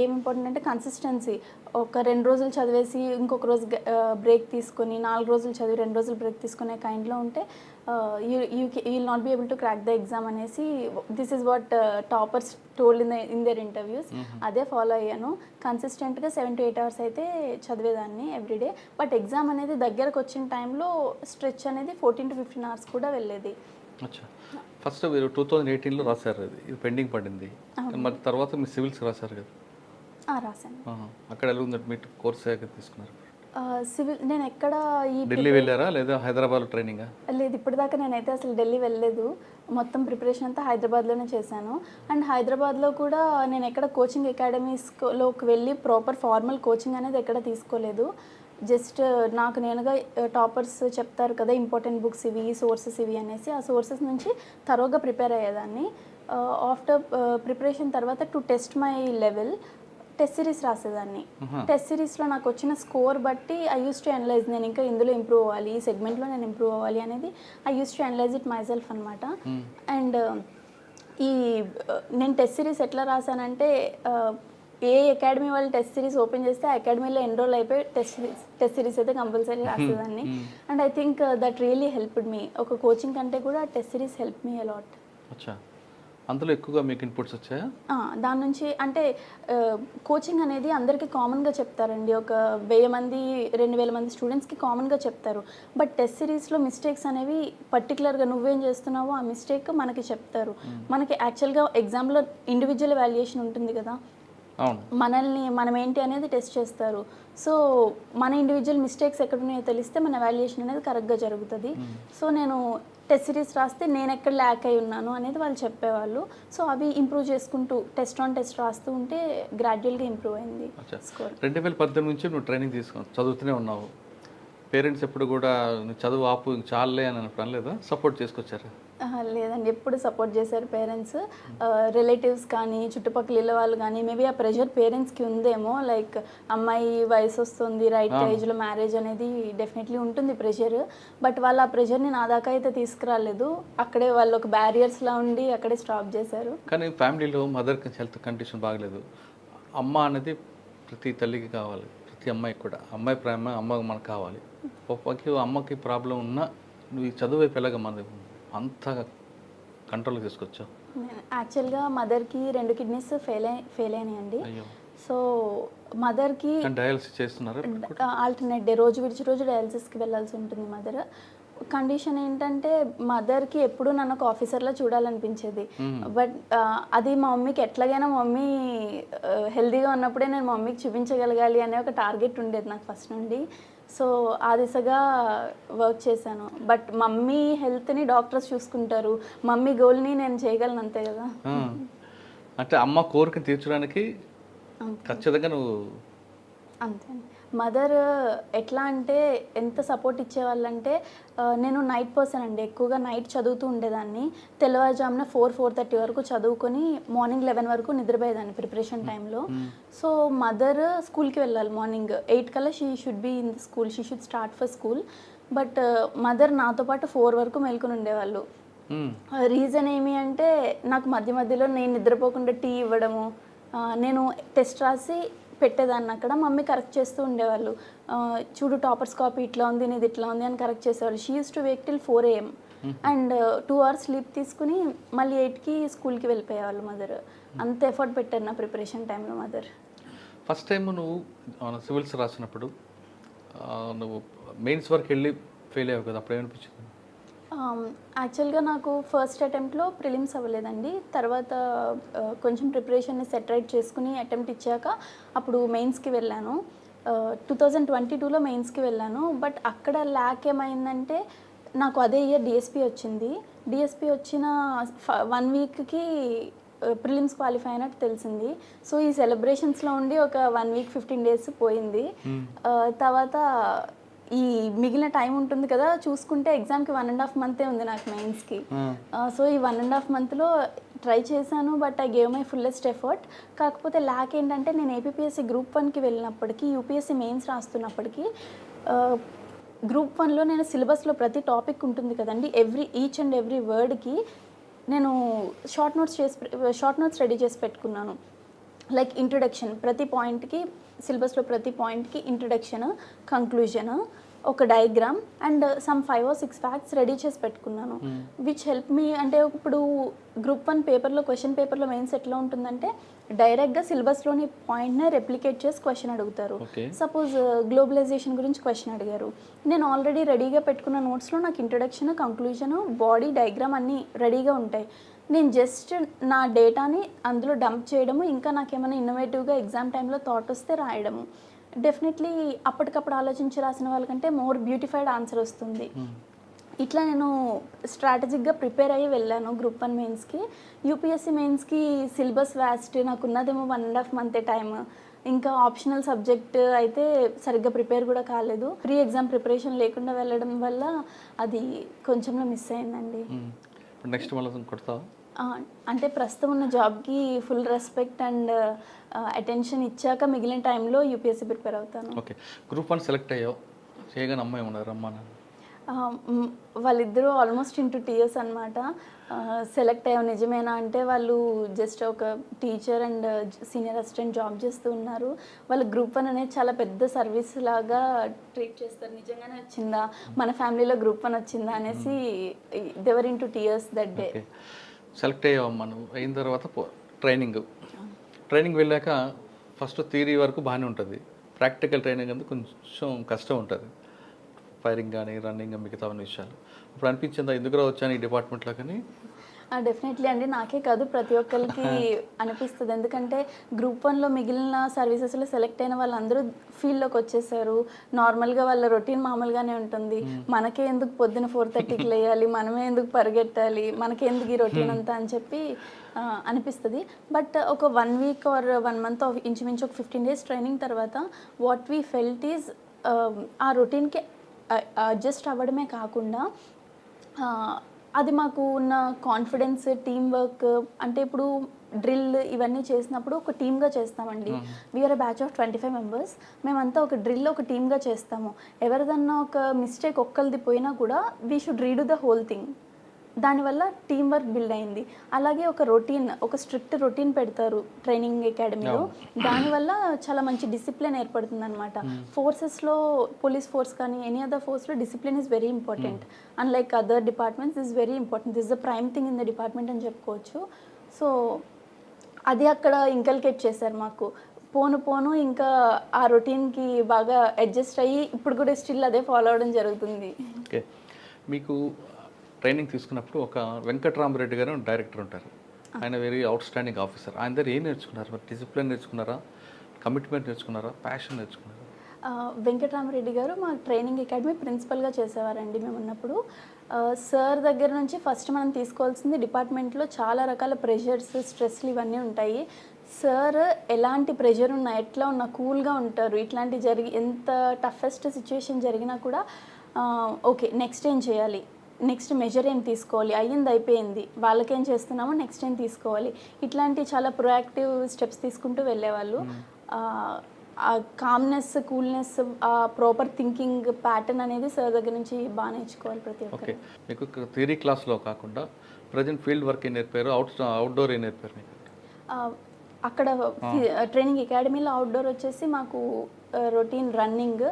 [SPEAKER 2] ఏం ఇంపార్టెంట్ అంటే కన్సిస్టెన్సీ. ఒక 2 రోజులు చదివేసి ఇంకొక రోజు బ్రేక్ తీసుకొని, 4 రోజులు చదివి 2 రోజులు బ్రేక్ తీసుకునే కైండ్లో ఉంటే you will not be able to crack the exam అనేసి this is what toppers told in their interviews. అదే ఫాలో అయ్యాను. కన్సిస్టెంట్గా 7 to 8 hours అయితే చదివేదాన్ని ఎవ్రీడే. బట్ ఎగ్జామ్ అనేది దగ్గరకు వచ్చిన టైంలో స్ట్రెచ్ అనేది 14 to 15 hours కూడా వెళ్ళేది.
[SPEAKER 1] ఫస్ట్ మీరు 2018లో రాశారు, ఇది పెండింగ్ పడింది. మరి తర్వాత మీరు సివిల్స్ రాశారు కదా?
[SPEAKER 2] రాశాను.
[SPEAKER 1] అక్కడ ఎలా ఉందంటే మీరు కోర్స్ తీసుకున్నారు?
[SPEAKER 2] సివిల్ నేను ఎక్కడ ఈ
[SPEAKER 1] ఢిల్లీ వెళ్ళారా లేదా హైదరాబాద్ ట్రైనింగా?
[SPEAKER 2] లేదు, ఇప్పటిదాకా నేనైతే అసలు ఢిల్లీ వెళ్ళలేదు. మొత్తం ప్రిపరేషన్ అంతా హైదరాబాద్లోనే చేశాను. అండ్ హైదరాబాద్లో కూడా నేను ఎక్కడ కోచింగ్ అకాడమీస్లోకి వెళ్ళి ప్రాపర్ ఫార్మల్ కోచింగ్ అనేది ఎక్కడ తీసుకోలేదు. జస్ట్ నాకు నేనుగా టాపర్స్ చెప్తారు కదా ఇంపార్టెంట్ బుక్స్ ఇవి, సోర్సెస్ ఇవి అనేసి, ఆ సోర్సెస్ నుంచి తరోగా ప్రిపేర్ అయ్యేదాన్ని. ఆఫ్టర్ ప్రిపరేషన్ తర్వాత to test my level test series రాసేదాన్ని. టెస్ట్ సిరీస్లో నాకు వచ్చిన స్కోర్ బట్టి ఐ యూస్ టు అనలైజ్, నేను ఇంకా ఇందులో ఇంప్రూవ్ అవ్వాలి, ఈ సెగ్మెంట్లో నేను ఇంప్రూవ్ అవ్వాలి అనేది I use to analyse it myself అనమాట. అండ్ ఈ నేను టెస్ట్ సిరీస్ ఎట్లా రాశానంటే ఏ అకాడమీ వాళ్ళు టెస్ట్ సిరీస్ ఓపెన్ చేస్తే ఆ అకాడమీలో ఎన్రోల్ అయిపోయి టెస్ట్ సిరీస్ అయితే కంపల్సరీ రాసేదాన్ని. And I think that really helped me. ఒక కోచింగ్ కంటే కూడా test series help me a lot.
[SPEAKER 1] అచ్చా, అందులో ఎక్కువగా మీకు ఇన్పుట్స్ వచ్చాయా?
[SPEAKER 2] దాని నుంచి అంటే కోచింగ్ అనేది అందరికీ కామన్గా చెప్తారండి. ఒక 1000 మంది 2000 మంది స్టూడెంట్స్కి కామన్గా చెప్తారు. బట్ టెస్ట్ సిరీస్లో మిస్టేక్స్ అనేవి పర్టికులర్గా నువ్వేం చేస్తున్నావో ఆ మిస్టేక్ మనకి చెప్తారు. మనకి యాక్చువల్గా ఎగ్జామ్లో ఇండివిజువల్ వాల్యుయేషన్ ఉంటుంది కదా, మనం ఏంటి అనేది టెస్ట్ చేస్తారు. సో మన ఇండివిజువల్ మిస్టేక్స్ ఎక్కడున్నాయో తెలిస్తే మన వాల్యుయేషన్ అనేది కరెక్ట్గా జరుగుతుంది. సో నేను టెస్ట్ సిరీస్ రాస్తే నేను ఎక్కడ ల్యాక్ అయి ఉన్నాను అనేది వాళ్ళు చెప్పేవాళ్ళు. సో అవి ఇంప్రూవ్ చేసుకుంటూ టెస్ట్ ఆన్ టెస్ట్ రాస్తూ ఉంటే గ్రాడ్యువల్గా ఇంప్రూవ్ అయింది స్కోర్.
[SPEAKER 1] 2018 నుంచి నువ్వు ట్రైనింగ్ చదువుతూనే ఉన్నావు. పేరెంట్స్ ఎప్పుడు కూడా నువ్వు చదువు ఆపు చాలే అని అనలేదా? సపోర్ట్ చేసుకొచ్చారా?
[SPEAKER 2] లేదండి, ఎప్పుడు సపోర్ట్ చేశారు పేరెంట్స్. రిలేటివ్స్ కానీ చుట్టుపక్కల ఇళ్ళ వాళ్ళు కానీ మేబీ ఆ ప్రెషర్ పేరెంట్స్కి ఉందేమో, లైక్ అమ్మాయి వయసు వస్తుంది, రైట్ ఏజ్లో మ్యారేజ్ అనేది డెఫినెట్లీ ఉంటుంది ప్రెషర్. బట్ వాళ్ళు ఆ ప్రెషర్ని నా దాకా అయితే తీసుకురాలేదు. అక్కడే వాళ్ళు ఒక బ్యారియర్స్లా ఉండి అక్కడే స్టాప్ చేశారు.
[SPEAKER 1] కానీ ఫ్యామిలీలో మదర్కి హెల్త్ కండిషన్ బాగలేదు. అమ్మ అనేది ప్రతి తల్లికి కావాలి, ప్రతి అమ్మాయికి కూడా. అమ్మాయి ప్రేమ అమ్మకి మనకు కావాలి. అమ్మకి ప్రాబ్లం ఉన్నా నువ్వు ఈ చదువు వైపు ఎలాగ మన అంత కంట్రోల్ తీసుకొచ్చావు?
[SPEAKER 2] యాక్చువల్గా మదర్కి 2 కిడ్నీస్ ఫెయిల్ అయినాయండి. సో మదర్కి
[SPEAKER 1] డయాలసిస్ చేస్తున్నారు,
[SPEAKER 2] ఆల్టర్నేట్ డే రోజు విడిచి రోజు డయాలసిస్కి వెళ్ళాల్సి ఉంటుంది మదర్. కండిషన్ ఏంటంటే మదర్కి ఎప్పుడు నన్ను ఒక ఆఫీసర్లా చూడాలనిపించేది. బట్ అది మా మమ్మీకి ఎట్లాగైనా మమ్మీ హెల్తీగా ఉన్నప్పుడే నేను మా మమ్మీకి చూపించగలగాలి అనే ఒక టార్గెట్ ఉండేది నాకు ఫస్ట్ నుండి. సో ఆ దిశగా వర్క్ చేశాను. బట్ మమ్మీ హెల్త్ని డాక్టర్స్ చూసుకుంటారు, మమ్మీ గోల్ని నేను చేయగలను, అంతే కదా.
[SPEAKER 1] అంటే అమ్మ కోరికను తీర్చడానికి ఖచ్చితంగా నువ్వు
[SPEAKER 2] అంతే. మదర్ ఎట్లా అంటే ఎంత సపోర్ట్ ఇచ్చేవాళ్ళంటే, నేను నైట్ పర్సన్ అండి, ఎక్కువగా నైట్ చదువుతూ ఉండేదాన్ని. తెల్లవారుజామున 4-4:30 వరకు చదువుకొని మార్నింగ్ 11 వరకు నిద్రపోయేదాన్ని ప్రిపరేషన్ టైంలో. సో మదర్ స్కూల్కి వెళ్ళాలి మార్నింగ్ 8 కల్లా she should be in the school, she should start for school. But mother నాతో పాటు 4 వరకు మేల్కొని ఉండేవాళ్ళు. రీజన్ ఏమి అంటే నాకు మధ్య మధ్యలో నేను నిద్రపోకుండా టీ ఇవ్వడము, నేను టెస్ట్ రాసి పెట్టేదాన్ని అక్కడ, మమ్మీ కరెక్ట్ చేస్తూ ఉండేవాళ్ళు. చూడు టాపర్స్ కాపీ ఇట్లా ఉంది, నీది ఇట్లా ఉంది అని కరెక్ట్ చేసేవాళ్ళు. She use to Wake till 4 AM and 2 hours sleep తీసుకుని మళ్ళీ 8కి స్కూల్కి వెళ్ళిపోయేవాళ్ళు మదర్. అంత ఎఫర్ట్ పెట్టారు నా ప్రిపరేషన్ టైంలో మదర్.
[SPEAKER 1] ఫస్ట్ టైం నువ్వు సివిల్స్ రాసినప్పుడు నువ్వు మెయిన్స్ వరకు వెళ్ళి ఫెయిల్ అయ్యావు కదా, అప్పుడు ఏమనిపించింది?
[SPEAKER 2] యాక్చువల్గా నాకు ఫస్ట్ అటెంప్ట్లో ప్రిలిమ్స్ అవ్వలేదండి. తర్వాత కొంచెం ప్రిపరేషన్ని సెటరేట్ చేసుకుని అటెంప్ట్ ఇచ్చాక అప్పుడు మెయిన్స్కి వెళ్ళాను. 2022లో మెయిన్స్కి వెళ్ళాను. బట్ అక్కడ ల్యాక్ ఏమైందంటే నాకు అదే ఇయర్ డిఎస్పి వచ్చింది. డిఎస్పి వచ్చిన 1 వీక్కి ప్రిలిమ్స్ క్వాలిఫై అయినట్టు తెలిసింది. సో ఈ సెలబ్రేషన్స్లో ఉండి ఒక 1 వీక్ 15 days పోయింది. తర్వాత ఈ మిగిలిన టైం ఉంటుంది కదా, చూసుకుంటే ఎగ్జామ్కి 1.5 month ఉంది నాకు మెయిన్స్కి. సో ఈ 1.5 monthలో ట్రై చేశాను. But I gave my fullest effort. కాకపోతే ల్యాక్ ఏంటంటే నేను ఏపీఎస్సి Group 1కి వెళ్ళినప్పటికీ, యూపీఎస్సి మెయిన్స్ రాస్తున్నప్పటికీ, Group 1లో నేను సిలబస్లో ప్రతి టాపిక్ ఉంటుంది కదండి, ఈచ్ అండ్ ఎవ్రీ వర్డ్కి నేను షార్ట్ నోట్స్ రెడీ చేసి పెట్టుకున్నాను. లైక్ ఇంట్రొడక్షన్, ప్రతి పాయింట్కి సిలబస్లో ప్రతి పాయింట్కి ఇంట్రొడక్షన్, కంక్లూజన్, ఒక diagram and some 5 or 6 facts ready చేసి పెట్టుకున్నాను. Which help me. అంటే ఇప్పుడు Group 1 పేపర్లో, క్వశ్చన్ పేపర్లో మెయిన్స్ ఎట్లా ఉంటుందంటే డైరెక్ట్గా సిలబస్లోని పాయింట్నే రెప్లికేట్ చేసి క్వశ్చన్ అడుగుతారు. సపోజ్ గ్లోబలైజేషన్ గురించి క్వశ్చన్ అడిగారు, నేను ఆల్రెడీ రెడీగా పెట్టుకున్న నోట్స్లో నాకు ఇంట్రొడక్షన్, కంక్లూజన్, బాడీ డయాగ్రామ్ అన్నీ రెడీగా ఉంటాయి. నేను జస్ట్ నా డేటాని అందులో డంప్ చేయడము, ఇంకా నాకేమైనా ఇన్నోవేటివ్గా ఎగ్జామ్ టైంలో థాట్ వస్తే రాయడము. డెఫినెట్లీ అప్పటికప్పుడు ఆలోచించి రాసిన వాళ్ళకంటే మోర్ బ్యూటిఫైడ్ ఆన్సర్ వస్తుంది. ఇట్లా నేను స్ట్రాటజిక్గా ప్రిపేర్ అయ్యి వెళ్ళాను గ్రూప్ 1 మెయిన్స్కి. యూపీఎస్సీ మెయిన్స్కి సిలబస్ వ్యాస్ట్, నాకు ఉన్నదేమో 1.5 మంత్ టైం. ఇంకా ఆప్షనల్ సబ్జెక్ట్ అయితే సరిగ్గా ప్రిపేర్ కూడా కాలేదు. ప్రీ ఎగ్జామ్ ప్రిపరేషన్ లేకుండా వెళ్ళడం వల్ల అది కొంచెంలో మిస్ అయిందండి.
[SPEAKER 1] నెక్స్ట్ మళ్ళీ కొడతావా?
[SPEAKER 2] అంటే ప్రస్తుతం ఉన్న జాబ్కి ఫుల్ రెస్పెక్ట్ అండ్ అటెన్షన్ ఇచ్చాక మిగిలిన టైంలో యూపీఎస్సీ ప్రిపేర్ అవుతాను.
[SPEAKER 1] ఓకే, గ్రూప్ 1 సెలెక్ట్ అయ్యావు, చేయగానే అమ్మాయి ఉన్నారు అమ్మా నాన్న?
[SPEAKER 2] వాళ్ళిద్దరూ ఆల్మోస్ట్ ఇంటూ టీయర్స్ అనమాట. సెలెక్ట్ అయ్యావు నిజమేనా అంటే వాళ్ళు జస్ట్ ఒక teacher and senior assistant job చేస్తూ ఉన్నారు. వాళ్ళు గ్రూప్ 1 అనేది చాలా పెద్ద సర్వీస్ లాగా ట్రీట్ చేస్తారు. నిజంగానే వచ్చిందా, మన ఫ్యామిలీలో గ్రూప్ 1 వచ్చిందా అనేసి they were into tears that day.
[SPEAKER 1] Select అయ్యావమ్మా, నువ్వు అయిన తర్వాత ట్రైనింగ్ వెళ్ళాక ఫస్ట్ థియరీ వరకు బాగానే ఉంటుంది, ప్రాక్టికల్ ట్రైనింగ్ అంతా కొంచెం కష్టం ఉంటుంది, ఫైరింగ్ కానీ రన్నింగ్ మిగతా విషయాలు. ఇప్పుడు అనిపించిందా ఎందుకు వచ్చాను ఈ డిపార్ట్మెంట్లో? కానీ
[SPEAKER 2] డెఫినెట్లీ అండి, నాకే కాదు ప్రతి ఒక్కరికి అనిపిస్తుంది. ఎందుకంటే గ్రూప్ 1లో మిగిలిన సర్వీసెస్లో సెలెక్ట్ అయిన వాళ్ళందరూ ఫీల్డ్లోకి వచ్చేసారు. నార్మల్గా వాళ్ళ రొటీన్ మామూలుగానే ఉంటుంది. మనకే ఎందుకు పొద్దున 4:30కి లేయాలి, మనమే ఎందుకు పరిగెట్టాలి, మనకే ఎందుకు ఈ రొటీన్ అంతా అని చెప్పి అనిపిస్తుంది. బట్ ఒక 1 వీక్ ఆర్ 1 మంత్ ఇంచుమించు ఒక 15 డేస్ ట్రైనింగ్ తర్వాత వాట్ వీ ఫెల్ట్ ఈజ్ ఆ రొటీన్కి అడ్జస్ట్ అవ్వడమే కాకుండా అది మాకు ఉన్న కాన్ఫిడెన్స్, టీమ్ వర్క్. అంటే ఇప్పుడు డ్రిల్ ఇవన్నీ చేసినప్పుడు ఒక టీమ్గా చేస్తామండి. We're batch of 25 members. మేమంతా ఒక డ్రిల్ ఒక టీమ్గా చేస్తాము. ఎవరిదన్నా ఒక మిస్టేక్ ఒక్కరిది పోయినా కూడా we should redo the whole thing. దానివల్ల టీమ్ వర్క్ బిల్డ్ అయింది. అలాగే ఒక రొటీన్, ఒక స్ట్రిక్ట్ రొటీన్ పెడతారు ట్రైనింగ్ అకాడమీలో. దానివల్ల చాలా మంచి డిసిప్లిన్ ఏర్పడుతుంది అనమాట. ఫోర్సెస్లో పోలీస్ ఫోర్స్ కానీ ఎనీ అదర్ ఫోర్స్లో discipline is very important. Unlike other departments is very important. This the prime thing in the department అని చెప్పుకోవచ్చు. సో అది అక్కడ ఇంకల్కేట్ చేశారు మాకు. పోను ఇంకా ఆ రొటీన్కి బాగా అడ్జస్ట్ అయ్యి ఇప్పుడు కూడా స్టిల్ అదే ఫాలో అవడం జరుగుతుంది.
[SPEAKER 1] ఓకే, మీకు ట్రైనింగ్ తీసుకున్నప్పుడు ఒక వెంకట్రామరెడ్డి గారు డైరెక్టర్ ఉంటారు. ఆయన వెరీ అవుట్ స్టాండింగ్ ఆఫీసర్. ఆయన దగ్గర ఏం నేర్చుకున్నారు? మరి డిసిప్లిన్ నేర్చుకున్నారా, కమిట్మెంట్ నేర్చుకున్నారా, ప్యాషన్ నేర్చుకున్నారా?
[SPEAKER 2] వెంకట్రామరెడ్డి గారు మా ట్రైనింగ్ అకాడమీ ప్రిన్సిపల్గా చేసేవారండి మేము ఉన్నప్పుడు. సార్ దగ్గర నుంచి ఫస్ట్ మనం తీసుకోవాల్సింది, డిపార్ట్మెంట్లో చాలా రకాల ప్రెషర్స్, స్ట్రెస్లు ఇవన్నీ ఉంటాయి. సార్ ఎలాంటి ప్రెషర్ ఉన్నా, ఎట్లా ఉన్నా కూల్గా ఉంటారు. ఇట్లాంటి ఎంత టఫెస్ట్ సిచ్యువేషన్ జరిగినా కూడా ఓకే నెక్స్ట్ ఏం చేయాలి, నెక్స్ట్ మెజర్ ఏం తీసుకోవాలి, అయ్యింది అయిపోయింది, వాళ్ళకేం చేస్తున్నామో నెక్స్ట్ ఏం తీసుకోవాలి, ఇట్లాంటి చాలా ప్రొయాక్టివ్ స్టెప్స్ తీసుకుంటూ వెళ్ళేవాళ్ళు. ఆ కామ్నెస్, కూల్నెస్, ఆ ప్రాపర్ థింకింగ్ ప్యాటర్న్ అనేది సార్ దగ్గర నుంచి బాగా నేర్చుకోవాలి ప్రతి ఒక్కరు.
[SPEAKER 1] ఓకే, మీకు థియరీ క్లాస్లో కాకుండా ప్రజెంట్ ఫీల్డ్ వర్క్ ఏం నేర్పారు, అవుట్డోర్ ఏం నేర్పారు మీకు?
[SPEAKER 2] అక్కడ ట్రైనింగ్ అకాడమీలో అవుట్డోర్ వచ్చేసి మాకు రొటీన్ రన్నింగ్,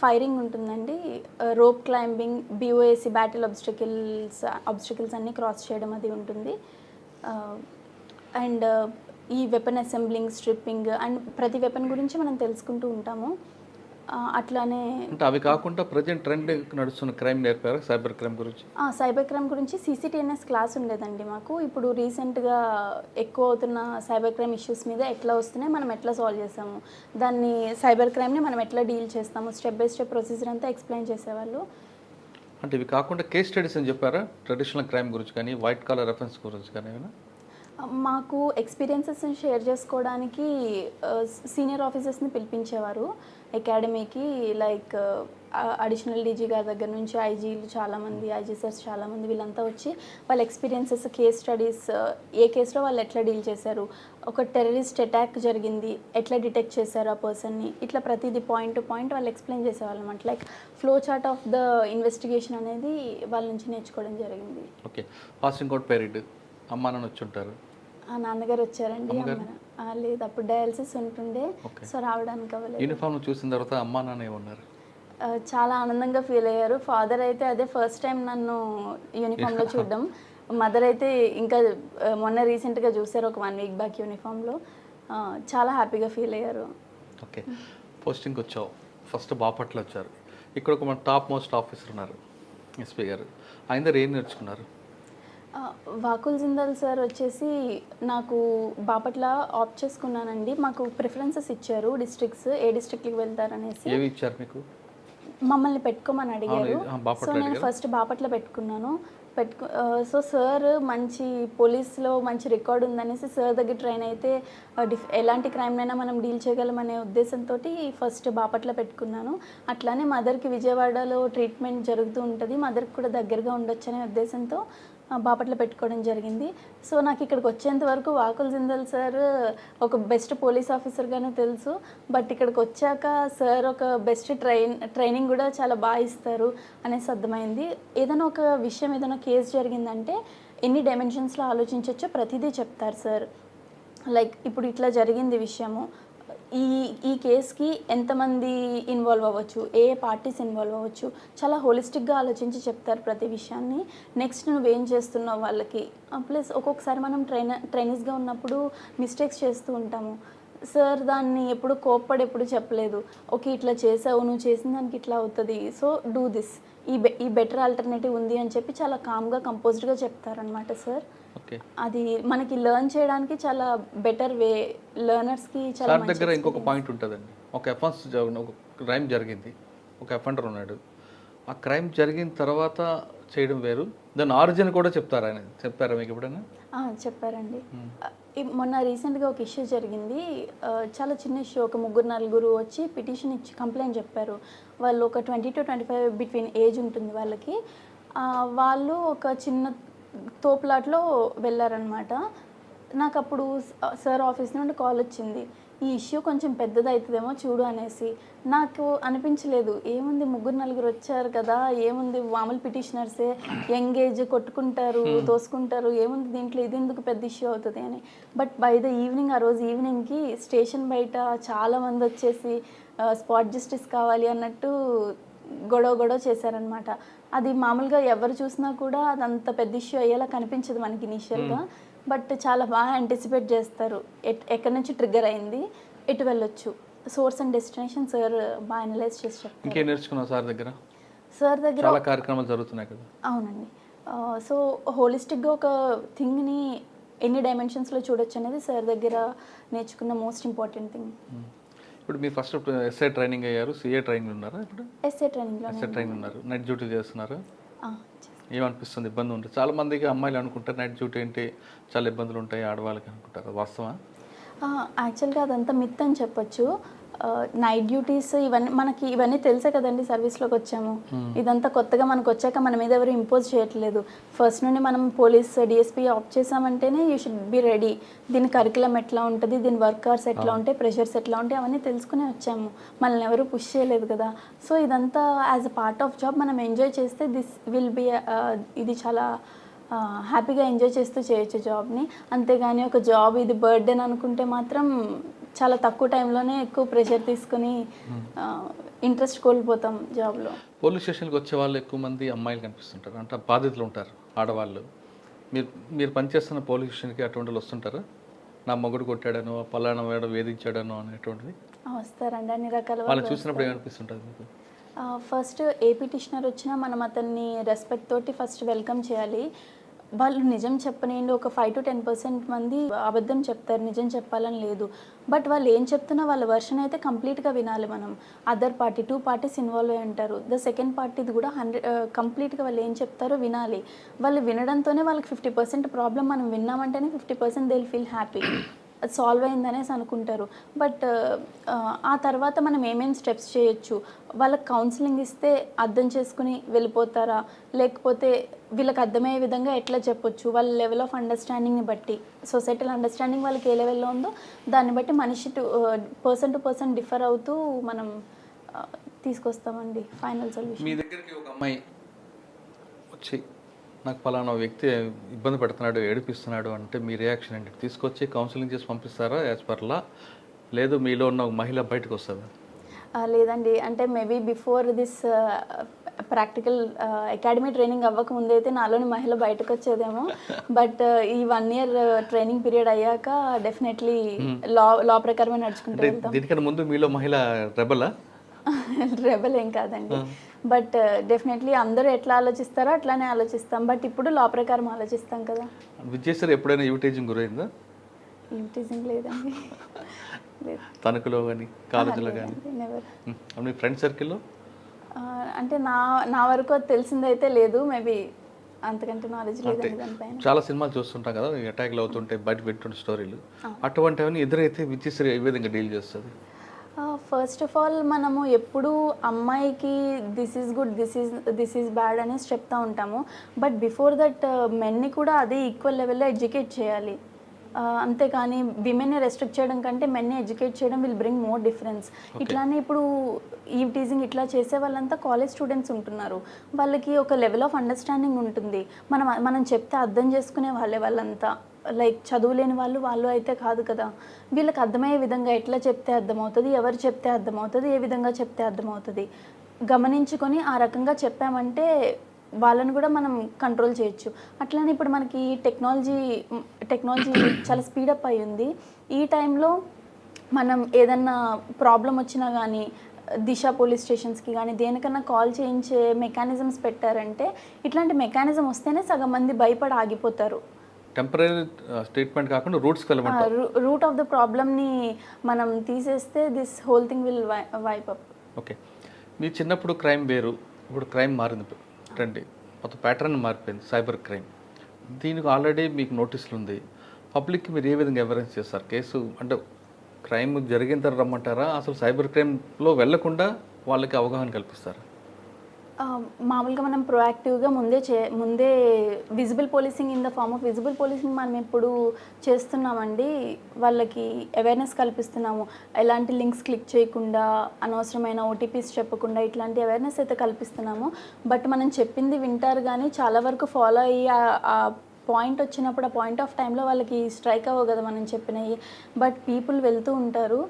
[SPEAKER 2] ఫైరింగ్ ఉంటుందండి, రోప్ క్లైంబింగ్, బిఓఏసి బ్యాటిల్ ఆబ్స్టికల్స్ అన్నీ క్రాస్ చేయడం అది ఉంటుంది. అండ్ ఈ వెపన్ అసెంబ్లింగ్, స్ట్రిప్పింగ్ అండ్ ప్రతి వెపన్ గురించి మనం తెలుసుకుంటూ ఉంటాము. అట్లానే
[SPEAKER 1] అంటే అవి కాకుండా ప్రజెంట్ ట్రెండ్ నడుస్తున్న క్రైమ్ నేర్పారు, సైబర్ క్రైమ్ గురించి?
[SPEAKER 2] సైబర్ క్రైమ్ గురించి CCTNS క్లాస్ ఉండేదండి మాకు. ఇప్పుడు రీసెంట్గా ఎక్కువ అవుతున్న సైబర్ క్రైమ్ ఇష్యూస్ మీద ఎట్లా వస్తున్నాయి, మనం ఎట్లా సాల్వ్ చేస్తాము, దాన్ని సైబర్ క్రైమ్ని మనం ఎట్లా డీల్ చేస్తాము, స్టెప్ బై స్టెప్ ప్రొసీజర్ అంతా ఎక్స్ప్లెయిన్ చేసేవాళ్ళు.
[SPEAKER 1] అంటే ఇవి కాకుండా కేస్ స్టడీస్ అని చెప్పారా, ట్రెడిషనల్ క్రైమ్ గురించి కానీ వైట్ కాలర్ అఫెన్స్ గురించి కానీ ఏమైనా?
[SPEAKER 2] మాకు ఎక్స్పీరియన్సెస్ని షేర్ చేసుకోవడానికి సీనియర్ ఆఫీసర్స్ని పిలిపించేవారు అకాడమీకి. లైక్ అడిషనల్ డీజీ గారి దగ్గర నుంచి ఐజీలు చాలామంది, ఐజీ సార్స్ చాలామంది, వీళ్ళంతా వచ్చి వాళ్ళ ఎక్స్పీరియన్సెస్, కేస్ స్టడీస్, ఏ కేసులో వాళ్ళు ఎట్లా డీల్ చేశారు, ఒక టెర్రరిస్ట్ అటాక్ జరిగింది ఎట్లా డిటెక్ట్ చేశారు ఆ పర్సన్ని, ఇట్లా ప్రతిదీ పాయింట్ టు పాయింట్ వాళ్ళు ఎక్స్ప్లెయిన్ చేసేవాళ్ళు అనమాట. Like flow chart of the investigation అనేది వాళ్ళ నుంచి నేర్చుకోవడం జరిగింది.
[SPEAKER 1] ఓకే, పాసింగ్ అవుట్ పీరియడ్ అమ్మా నాన్న వచ్చి ఉంటారు?
[SPEAKER 2] నాన్నగారు వచ్చారండి. లేదు, అప్పుడు డయాలసిస్ ఉంటుండే, సో రావడానికి అవ్వలేదు.
[SPEAKER 1] యూనిఫామ్ చూసిన తర్వాత అమ్మా నాన్న ఏమన్నారు?
[SPEAKER 2] చాలా ఆనందంగా ఫీల్ అయ్యారు. ఫాదర్ అయితే అదే ఫస్ట్ టైం నన్ను యూనిఫామ్లో చూడడం. మదర్ అయితే ఇంకా మొన్న రీసెంట్గా చూసారు, ఒక 1 వీక్ బ్యాక్ యూనిఫామ్లో. చాలా హ్యాపీగా ఫీల్ అయ్యారు.
[SPEAKER 1] ఓకే, పోస్టింగ్కి వచ్చావు, ఫస్ట్ బాపట్ల వచ్చారు. ఇక్కడ ఒక మన టాప్ మోస్ట్ ఆఫీసర్ ఉన్నారు, ఎస్పీ గారు. ఆయన దగ్గర ఏం నేర్చుకున్నారు?
[SPEAKER 2] వాకుల్ జిందాల్ సార్ వచ్చేసి నాకు బాపట్ల ఆప్ట్ చేసుకున్నానండి. మాకు ప్రిఫరెన్సెస్ ఇచ్చారు డిస్ట్రిక్ట్స్, ఏ డిస్ట్రిక్ట్కి వెళ్తారనేసి.
[SPEAKER 1] ఏవి ఇచ్చారు మీకు?
[SPEAKER 2] మమ్మల్ని పెట్టుకోమని అడిగారు.
[SPEAKER 1] బాపట్ల
[SPEAKER 2] సో నేను ఫస్ట్ బాపట్ల పెట్టుకున్నాను. సో సార్ మంచి పోలీస్లో మంచి రికార్డ్ ఉందనేసి సార్ దగ్గర ట్రైన్ అయితే ఎలాంటి క్రైమ్నైనా మనం డీల్ చేయగలమనే ఉద్దేశంతో ఫస్ట్ బాపట్ల పెట్టుకున్నాను. అట్లానే మదర్కి విజయవాడలో ట్రీట్మెంట్ జరుగుతూ ఉంటుంది, మదర్కి కూడా దగ్గరగా ఉండొచ్చు అనే ఉద్దేశంతో బాపట్ల పెట్టుకోవడం జరిగింది. సో నాకు ఇక్కడికి వచ్చేంత వరకు వాకుల్ జిందాల్ సార్ ఒక బెస్ట్ పోలీస్ ఆఫీసర్గానే తెలుసు. బట్ ఇక్కడికి వచ్చాక సార్ ఒక బెస్ట్ ట్రైనింగ్ కూడా చాలా బాగా ఇస్తారు అనేసి అర్థమైంది. ఏదైనా ఒక విషయం, ఏదైనా కేసు జరిగిందంటే ఎన్ని డైమెన్షన్స్లో ఆలోచించవచ్చో ప్రతిదీ చెప్తారు సార్. లైక్ ఇప్పుడు ఇట్లా జరిగింది విషయము, ఈ కేస్కి ఎంతమంది ఇన్వాల్వ్ అవ్వచ్చు, ఏ పార్టీస్ ఇన్వాల్వ్ అవ్వచ్చు, చాలా హోలిస్టిక్గా ఆలోచించి చెప్తారు ప్రతి విషయాన్ని. నెక్స్ట్ నువ్వేం చేస్తున్నావు వాళ్ళకి. ప్లస్ ఒక్కొక్కసారి మనం ట్రైనర్స్గా ఉన్నప్పుడు మిస్టేక్స్ చేస్తూ ఉంటాము. సార్ దాన్ని ఎప్పుడు కోప్పడి ఎప్పుడు చెప్పలేదు. ఓకే ఇట్లా చేసావు, నువ్వు చేసిన దానికి ఇట్లా అవుతుంది, సో డూ దిస్, ఈ బెటర్ ఆల్టర్నేటివ్ ఉంది అని చెప్పి చాలా కామ్గా కంపోజ్డ్గా చెప్తారనమాట సార్. అది మనకి లెర్న్ చేయడానికి చాలా బెటర్ వే, లెర్నర్స్కి చాలా.
[SPEAKER 1] సార్ దగ్గర ఇంకొక పాయింట్ ఉంటుందండి. ఒక అఫెన్స్ ఒక క్రైమ్ జరిగింది, ఒక అఫెండర్ ఉన్నాడు, ఆ క్రైమ్ జరిగిన తర్వాత చేయడం వేరు, దాని ఆరిజిన్ కూడా చెప్తారా ఆయన? చెప్పారా మీకు ఎప్పుడైనా?
[SPEAKER 2] చెప్పారండి. మొన్న రీసెంట్గా ఒక ఇష్యూ జరిగింది, చాలా చిన్న ఇష్యూ. ఒక 3-4 వచ్చి పిటిషన్ ఇచ్చి కంప్లైంట్ చెప్పారు. వాళ్ళు ఒక 20 to 25 బిట్వీన్ ఏజ్ ఉంటుంది వాళ్ళకి. వాళ్ళు ఒక చిన్న తోపులాట్లో వెళ్ళారనమాట. నాకు అప్పుడు సార్ ఆఫీస్ నుండి కాల్ వచ్చింది, ఈ ఇష్యూ కొంచెం పెద్దది అవుతుందేమో చూడు అనేసి. నాకు అనిపించలేదు, ఏముంది 3-4 వచ్చారు కదా, ఏముంది మామూలు పిటిషనర్సే, యంగ్ ఏజ్, కొట్టుకుంటారు, తోసుకుంటారు, ఏముంది దీంట్లో, ఇది ఎందుకు పెద్ద ఇష్యూ అవుతుంది అని. బట్ బై ద ఈవినింగ్, ఆ రోజు ఈవినింగ్కి స్టేషన్ బయట చాలామంది వచ్చేసి స్పాట్ జస్టిస్ కావాలి అన్నట్టు గొడవ చేశారనమాట. అది మామూలుగా ఎవరు చూసినా కూడా అది అంత పెద్ద ఇష్యూ అయ్యేలా కనిపించదు మనకి ఇనీషియల్గా. బట్ చాలా బాగా యాంటిసిపేట్ చేస్తారు, ఎక్కడి నుంచి ట్రిగ్గర్ అయింది, ఎటు వెళ్ళొచ్చు, సోర్స్ అండ్ డెస్టినేషన్ సార్ బాగా అనలైజ్ చేసి చెప్తారు.
[SPEAKER 1] ఇంకేం నేర్చుకున్నావు సార్ దగ్గర?
[SPEAKER 2] సార్ దగ్గర
[SPEAKER 1] చాలా కార్యక్రమాలు జరుగుతున్నాయి కదా.
[SPEAKER 2] అవునండి. సో హోలిస్టిక్గా ఒక థింగ్ని ఎన్ని డైమెన్షన్స్లో చూడొచ్చు అనేది సార్ దగ్గర నేర్చుకున్న మోస్ట్ ఇంపార్టెంట్ థింగ్.
[SPEAKER 1] ఇప్పుడు మీరు ఫస్ట్ ఎస్ఐ ట్రైనింగ్ అయ్యారు, సిఏ ట్రైనింగ్ ఉన్నారా? ఇప్పుడు
[SPEAKER 2] ఎస్ఐ ట్రైనింగ్
[SPEAKER 1] ఉన్నారు, నైట్ డ్యూటీ చేస్తున్నారు. ఏమనిపిస్తుంది? ఇబ్బంది ఉంటుంది చాలా మందికి, అమ్మాయిలు అనుకుంటారు నైట్ డ్యూటీ ఏంటి చాలా ఇబ్బందులు ఉంటాయి ఆడవాళ్ళకి అనుకుంటారు, వాస్తవా?
[SPEAKER 2] యాక్చువల్గా అదంతా మిత్ అని చెప్పొచ్చు. నైట్ డ్యూటీస్ ఇవన్నీ తెలుసే కదండి, సర్వీస్లోకి వచ్చాము. ఇదంతా కొత్తగా మనకు వచ్చాక మన మీద ఎవరు ఇంపోజ్ చేయట్లేదు. ఫస్ట్ నుండి మనం పోలీస్ డిఎస్పీ ఆప్ట్ చేసామంటేనే యూ షుడ్ బి రెడీ. దీని కరికులం ఎట్లా ఉంటుంది, దీని వర్క్ అవర్స్ ఎట్లా ఉంటాయి, ప్రెషర్స్ ఎట్లా ఉంటాయి, అవన్నీ తెలుసుకునే వచ్చాము. మనల్ని ఎవరు పుష్ చేయలేదు కదా. సో ఇదంతా as a part of job మనం ఎంజాయ్ చేస్తే దిస్ విల్ బి, ఇది చాలా హ్యాపీగా ఎంజాయ్ చేస్తూ చేయొచ్చు జాబ్ని. అంతేగాని ఒక జాబ్ ఇది బర్త్డేని అనుకుంటే మాత్రం చాలా తక్కువ టైంలోనే ఎక్కువ ప్రెషర్ తీసుకుని ఇంట్రెస్ట్ కోల్పోతాం జాబ్లో.
[SPEAKER 1] పోలీస్ స్టేషన్కి వచ్చే వాళ్ళు ఎక్కువ మంది అమ్మాయిలు కనిపిస్తుంటారు, అంటే బాధితులు ఉంటారు ఆడవాళ్ళు. మీరు పనిచేస్తున్న పోలీస్ స్టేషన్కి అటువంటి వాళ్ళు వస్తుంటారా? నా మొగుడు కొట్టాడనో, పలానా వాడు వేధించాడనో అనేటువంటిది
[SPEAKER 2] వస్తారండి, అన్ని రకాల
[SPEAKER 1] వాళ్ళు చూసినప్పుడు ఏమనిపిస్తుంటుంది మీకు?
[SPEAKER 2] ఫస్ట్ ఏ పిటిషనర్ వచ్చినా మనం అతన్ని రెస్పెక్ట్ తోటి ఫస్ట్ వెల్కమ్ చేయాలి. వాళ్ళు నిజం చెప్పనేయండి, ఒక 5 to 10% మంది అబద్ధం చెప్తారు, నిజం చెప్పాలని లేదు. బట్ వాళ్ళు ఏం చెప్తున్నా వాళ్ళ వర్షన్ అయితే కంప్లీట్గా వినాలి మనం. అదర్ పార్టీ 2 parties ఇన్వాల్వ్ అయి ఉంటారు, ద సెకండ్ పార్టీది కూడా కంప్లీట్గా వాళ్ళు ఏం చెప్తారో వినాలి. వాళ్ళు వినడంతోనే వాళ్ళకి 50% ప్రాబ్లం మనం విన్నామంటేనే 50% దే విల్ ఫీల్ హ్యాపీ, అది సాల్వ్ అయిందనేసి అనుకుంటారు. బట్ ఆ తర్వాత మనం ఏమేమి స్టెప్స్ చేయొచ్చు, వాళ్ళకి కౌన్సిలింగ్ ఇస్తే అర్థం చేసుకుని వెళ్ళిపోతారా, లేకపోతే వీళ్ళకి అర్థమయ్యే విధంగా ఎట్లా చెప్పొచ్చు, వాళ్ళ లెవెల్ ఆఫ్ అండర్స్టాండింగ్ని బట్టి, సొసైటల్ అండర్స్టాండింగ్ వాళ్ళకి ఏ లెవెల్లో ఉందో దాన్ని బట్టి మనిషి పర్సన్ టు పర్సన్ డిఫర్ అవుతూ మనం తీసుకొస్తామండి ఫైనల్ సొల్యూషన్.
[SPEAKER 1] మీ దగ్గరికి ఒక అమ్మాయి వచ్చి నాకు పలానా వ్యక్తి ఇబ్బంది పెడుతున్నాడు, ఏడిపిస్తున్నాడు అంటే మీ రియాక్షన్ ఏంటి? తీసుకొచ్చి కౌన్సిలింగ్ చేసి పంపిస్తారా యాజ్ పర్లా, లేదు మీలో ఉన్న ఒక మహిళ బయటకు వస్తుందా?
[SPEAKER 2] లేదండి, అంటే maybe before this practical academy training అవ్వక ముందైతే నాలోని మహిళ బయటకు వచ్చేదేమో. బట్ ఈ 1 year ట్రైనింగ్ పీరియడ్ అయ్యాక డెఫినెట్లీ లా ప్రకారమే నడుచుకుంటూ వెళ్తాం.
[SPEAKER 1] దీనికన్నా ముందు మీలో మహిళ రెబలా?
[SPEAKER 2] రెబల్ ఏం కాదండి, బట్ డెఫినెట్లీ అందరూ ఎట్లా ఆలోచిస్తారో అట్లానే ఆలోచిస్తాం, బట్ ఇప్పుడు లా ప్రకారం ఆలోచిస్తాం కదా.
[SPEAKER 1] విజయశ్రీ ఎప్పుడైనా యూటేజింగ్ గురైందా?
[SPEAKER 2] టీజింగ్ లేదండి, లేదు.
[SPEAKER 1] తణుకులో కానీ కాలేజీలో కానీ
[SPEAKER 2] నెవర్.
[SPEAKER 1] మీ ఫ్రెండ్ సర్కిల్లో?
[SPEAKER 2] అంటే నా వరకు అది తెలిసిందైతే లేదు, మేబీ అంతకంటే నాలెడ్జ్
[SPEAKER 1] అంటే
[SPEAKER 2] లేదండి దానిపైన.
[SPEAKER 1] చాలా సినిమాలు చూస్తుంటాం కదా, అటాక్లు అవుతుంటే బయట వింటున్న స్టోరీలు, అటువంటివన్నీ ఎదురైతే విజయశ్రీ ఏ విధంగా డీల్ చేస్తుంది?
[SPEAKER 2] ఫస్ట్ ఆఫ్ ఆల్ మనము ఎప్పుడు అమ్మాయికి this is good, this is bad అనేసి చెప్తా ఉంటాము, బట్ బిఫోర్ దట్ మెన్ని కూడా అదే ఈక్వల్ లెవెల్లో ఎడ్యుకేట్ చేయాలి. అంతేకాని విమెన్ని రెస్ట్రిక్ట్ చేయడం కంటే మెన్ని ఎడ్యుకేట్ చేయడం విల్ బ్రింగ్ మోర్ డిఫరెన్స్. ఇట్లానే ఇప్పుడు ఈ టీజింగ్ ఇట్లా చేసే వాళ్ళంతా కాలేజ్ స్టూడెంట్స్ ఉంటున్నారు, వాళ్ళకి ఒక లెవెల్ ఆఫ్ అండర్స్టాండింగ్ ఉంటుంది. మనం చెప్తే అర్థం చేసుకునే వాళ్ళంతా, లైక్ చదువులేని వాళ్ళు అయితే కాదు కదా. వీళ్ళకి అర్థమయ్యే విధంగా ఎట్లా చెప్తే అర్థమవుతుంది, ఎవరు చెప్తే అర్థమవుతుంది, ఏ విధంగా చెప్తే అర్థమవుతుంది గమనించుకొని ఆ రకంగా చెప్పామంటే వాళ్ళని కూడా మనం కంట్రోల్ చేయొచ్చు. అట్లనే ఇప్పుడు మనకి టెక్నాలజీ చాలా స్పీడప్ అయ్యింది. ఈ టైంలో మనం ఏదన్నా ప్రాబ్లం వచ్చినా కానీ దిశ పోలీస్ స్టేషన్స్కి కానీ దేనికన్నా కాల్ చేయించే మెకానిజమ్స్ పెట్టారంటే, ఇట్లాంటి మెకానిజం వస్తేనే సగం మంది భయపడి ఆగిపోతారు.
[SPEAKER 1] టెంపరీ స్టేట్మెంట్ కాకుండా రూట్స్కి వెళ్ళమంటారు.
[SPEAKER 2] రూట్ ఆఫ్ ద ప్రాబ్లమ్ని మనం తీసేస్తే this whole thing will wipe up.
[SPEAKER 1] Okay, మీ చిన్నప్పుడు క్రైమ్ వేరు, ఇప్పుడు క్రైమ్ మారింది, రండి మొత్తం ప్యాటర్న్ మారిపోయింది, సైబర్ క్రైమ్. దీనికి ఆల్రెడీ మీకు నోటీసులు ఉంది, పబ్లిక్కి మీరు ఏ విధంగా అవేర్నెస్ చేస్తారు? కేసు అంటే క్రైమ్ జరిగిన తర్వాత రమ్మంటారా, అసలు సైబర్ క్రైమ్లో వెళ్లకుండా వాళ్ళకి అవగాహన కల్పిస్తారా?
[SPEAKER 2] మామూలుగా మనం ప్రొయాక్టివ్గా ముందే visible policing in the form of visible policing మనం ఇప్పుడు చేస్తున్నామండి. వాళ్ళకి అవేర్నెస్ కల్పిస్తున్నాము, ఎలాంటి లింక్స్ క్లిక్ చేయకుండా, అనవసరమైన ఓటీపీస్ చెప్పకుండా, ఇట్లాంటి అవేర్నెస్ అయితే కల్పిస్తున్నాము. బట్ మనం చెప్పింది వింటారు కానీ చాలా వరకు ఫాలో అయ్యి ఆ పాయింట్ వచ్చినప్పుడు ఆ పాయింట్ ఆఫ్ టైంలో వాళ్ళకి స్ట్రైక్ అవ్వవు కదా మనం చెప్పినవి. బట్ పీపుల్ వెళ్తూ ఉంటారు.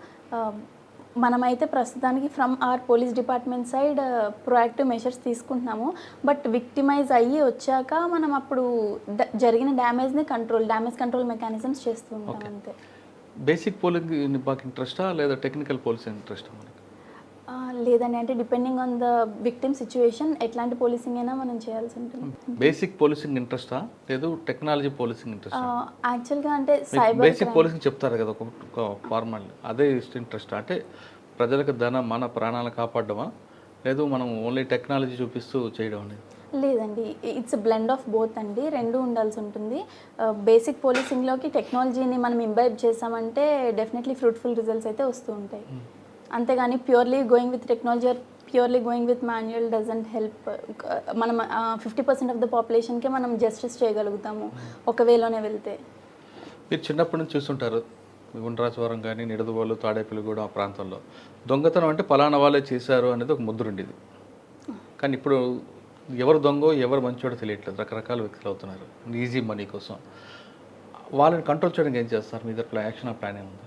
[SPEAKER 2] మనమైతే ప్రస్తుతానికి from our police department side proactive measures తీసుకుంటున్నాము. బట్ విక్టిమైజ్ అయ్యి వచ్చాక మనం అప్పుడు జరిగిన డ్యామేజ్ కంట్రోల్ మెకానిజమ్స్ చేస్తూ ఉంటాం అంతే.
[SPEAKER 1] బేసిక్ పోలీసింగ్ బాగా ఇంట్రెస్టా లేదా టెక్నికల్ పోలీసింగ్ ఇంట్రెస్టా?
[SPEAKER 2] లేదండి, అంటే depending on the victim situation ఎట్లాంటి పోలీసింగ్ అయినా మనం చేయాల్సి ఉంటుంది.
[SPEAKER 1] బేసిక్ పోలీసింగ్ ఇంట్రెస్టా లేదు టెక్నాలజీ పోలీసింగ్ ఇంట్రెస్ట్?
[SPEAKER 2] యాక్చువల్గా అంటే సైబర్
[SPEAKER 1] బేసిక్ పోలీసింగ్ చెప్తారు కదా ఒక ఫార్మాల్, అదే ఇంట్రెస్ట్ అంటే ప్రజలకు మన ప్రాణాలను కాపాడమా, లేదు మనం ఓన్లీ టెక్నాలజీ చూపిస్తూ చేయడం అనేది?
[SPEAKER 2] లేదండి, ఇట్స్ బ్లెండ్ ఆఫ్ బోత్ అండి, రెండు ఉండాల్సి ఉంటుంది. బేసిక్ పోలీసింగ్లోకి టెక్నాలజీని మనం ఇంబైబ్ చేసామంటే డెఫినెట్లీ ఫ్రూట్ఫుల్ రిజల్ట్స్ అయితే వస్తూ ఉంటాయి. అంతేగాని purely going with technology are purely going with manual doesn't help. మనం 50% ఆఫ్ ద పాపులేషన్కే మనం జస్టిస్ చేయగలుగుతాము ఒక వేలోనే వెళ్తే.
[SPEAKER 1] మీరు చిన్నప్పటి నుంచి చూస్తుంటారు, గుండ్రాజవరం కానీ నిడదవోలు తాడేపల్లిగూడెం ఆ ప్రాంతంలో దొంగతనం అంటే పలానా వాళ్ళే చేశారు అనేది ఒక ముద్ర ఉండేది. కానీ ఇప్పుడు ఎవరు దొంగో ఎవరు మంచోడో తెలియట్లేదు, రకరకాల వ్యక్తులు అవుతున్నారు ఈజీ మనీ కోసం. వాళ్ళని కంట్రోల్ చేయడానికి ఏం చేస్తారు? మీ దగ్గర యాక్షన్ ప్లాన్ ఏముంది?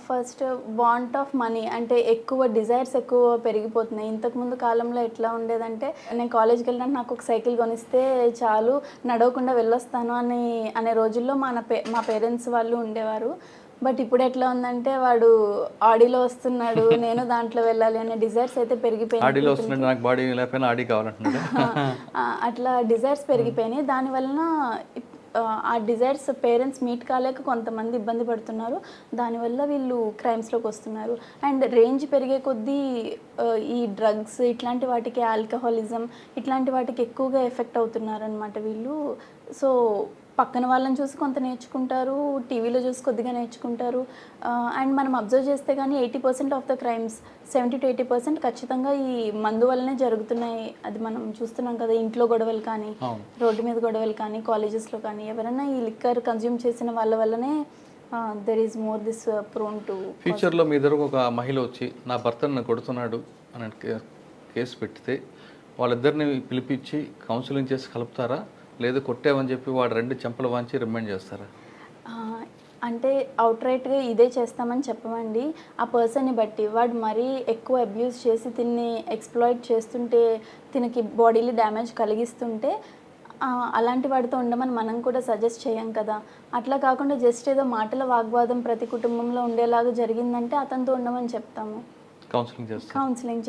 [SPEAKER 2] ఫస్ట్ వాంట్ ఆఫ్ మనీ, అంటే డిజైర్స్ ఎక్కువ పెరిగిపోతున్నాయి. ఇంతకుముందు కాలంలో ఎట్లా ఉండేదంటే, నేను కాలేజ్కి వెళ్ళినా నాకు ఒక సైకిల్ కొనిస్తే చాలు, నడవకుండా వెళ్ళొస్తాను అనే రోజుల్లో మా పేరెంట్స్ వాళ్ళు ఉండేవారు. బట్ ఇప్పుడు ఎట్లా ఉందంటే, వాడు ఆడీలో వస్తున్నాడు, నేను దాంట్లో వెళ్ళాలి అనే డిజైర్స్ అయితే పెరిగిపోయినాయి. అట్లా డిజైర్స్ పెరిగిపోయినాయి. దానివలన ఆ డిజైర్స్ పేరెంట్స్ మీట్ కాలేక కొంతమంది ఇబ్బంది పడుతున్నారు. దానివల్ల వీళ్ళు క్రైమ్స్లోకి వస్తున్నారు. అండ్ రేంజ్ పెరిగే కొద్దీ ఈ డ్రగ్స్ ఇట్లాంటి వాటికి, ఆల్కహాలిజం ఇట్లాంటి వాటికి ఎక్కువగా ఎఫెక్ట్ అవుతున్నారు అనమాట వీళ్ళు. సో పక్కన వాళ్ళని చూసి కొంత నేర్చుకుంటారు, టీవీలో చూసి కొద్దిగా నేర్చుకుంటారు. అండ్ మనం అబ్జర్వ్ చేస్తే కానీ 80% ఆఫ్ ద క్రైమ్స్ 70 to 80% ఖచ్చితంగా ఈ మందు వల్లనే జరుగుతున్నాయి. అది మనం చూస్తున్నాం కదా, ఇంట్లో గొడవలు కానీ, రోడ్డు మీద గొడవలు కానీ, కాలేజెస్లో కానీ, ఎవరైనా ఈ లిక్కర్ కన్జ్యూమ్ చేసిన వాళ్ళ వల్లనే there is more this prone to.
[SPEAKER 1] ఫ్యూచర్లో మీ దగ్గర ఒక మహిళ వచ్చి నా భర్తను నన్ను కొడుతున్నాడు అని కేసు పెడితే వాళ్ళిద్దరిని పిలిపించి కౌన్సిలింగ్ చేసి కలుపుతారా, లేదు కొట్టామని చెప్పి వాడు 2 చెంపలు వాంచి రిమైండ్ చేస్తారా?
[SPEAKER 2] అంటే అవుట్రైట్గా ఇదే చేస్తామని చెప్పమండి. ఆ పర్సన్ని బట్టి, వాడు మరీ ఎక్కువ అబ్యూస్ చేసి తిన్ని ఎక్స్ప్లాయిట్ చేస్తుంటే, తినకి బాడీలో డ్యామేజ్ కలిగిస్తుంటే అలాంటి వాడితో ఉండమని మనం కూడా సజెస్ట్ చేయం కదా. అట్లా కాకుండా జస్ట్ ఏదో మాటల వాగ్వాదం ప్రతి కుటుంబంలో ఉండేలాగా జరిగిందంటే అతనితో ఉండమని చెప్తాము, కౌన్సిలింగ్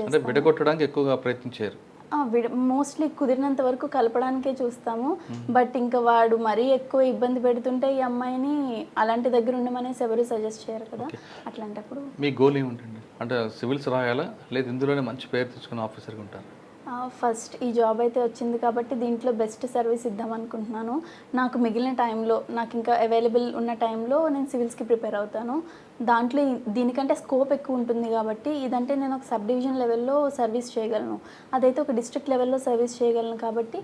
[SPEAKER 2] చేస్తాం.
[SPEAKER 1] విడగొట్టడానికి ఎక్కువగా ప్రయత్నించారు.
[SPEAKER 2] మోస్ట్లీ కుదిరినంత వరకు కలపడానికే చూస్తాము. బట్ ఇంకా వాడు మరీ ఎక్కువ ఇబ్బంది పెడుతుంటే ఈ అమ్మాయిని అలాంటి దగ్గర ఉండమనేసి ఎవరు సజెస్ట్ చేయరు కదా. అట్లాంటప్పుడు
[SPEAKER 1] మీ గోల్ ఏముంటుంది? అంటే సివిల్స్ రాయాలా, లేదు ఇందులోనే మంచి పేరు తెచ్చుకున్న ఆఫీసర్గా ఉంటారు?
[SPEAKER 2] ఫస్ట్ ఈ జాబ్ అయితే వచ్చింది కాబట్టి దీంట్లో బెస్ట్ సర్వీస్ ఇద్దాం అనుకుంటున్నాను. నాకు మిగిలిన టైంలో, నాకు ఇంకా అవైలబుల్ ఉన్న టైంలో నేను సివిల్స్కి ప్రిపేర్ అవుతాను. దాంట్లో దీనికంటే స్కోప్ ఎక్కువ ఉంటుంది కాబట్టి ఇదంటే నేను ఒక సబ్ డివిజన్ లెవెల్లో సర్వీస్ చేయగలను, అదైతే ఒక డిస్ట్రిక్ట్ లెవెల్లో సర్వీస్ చేయగలను. కాబట్టి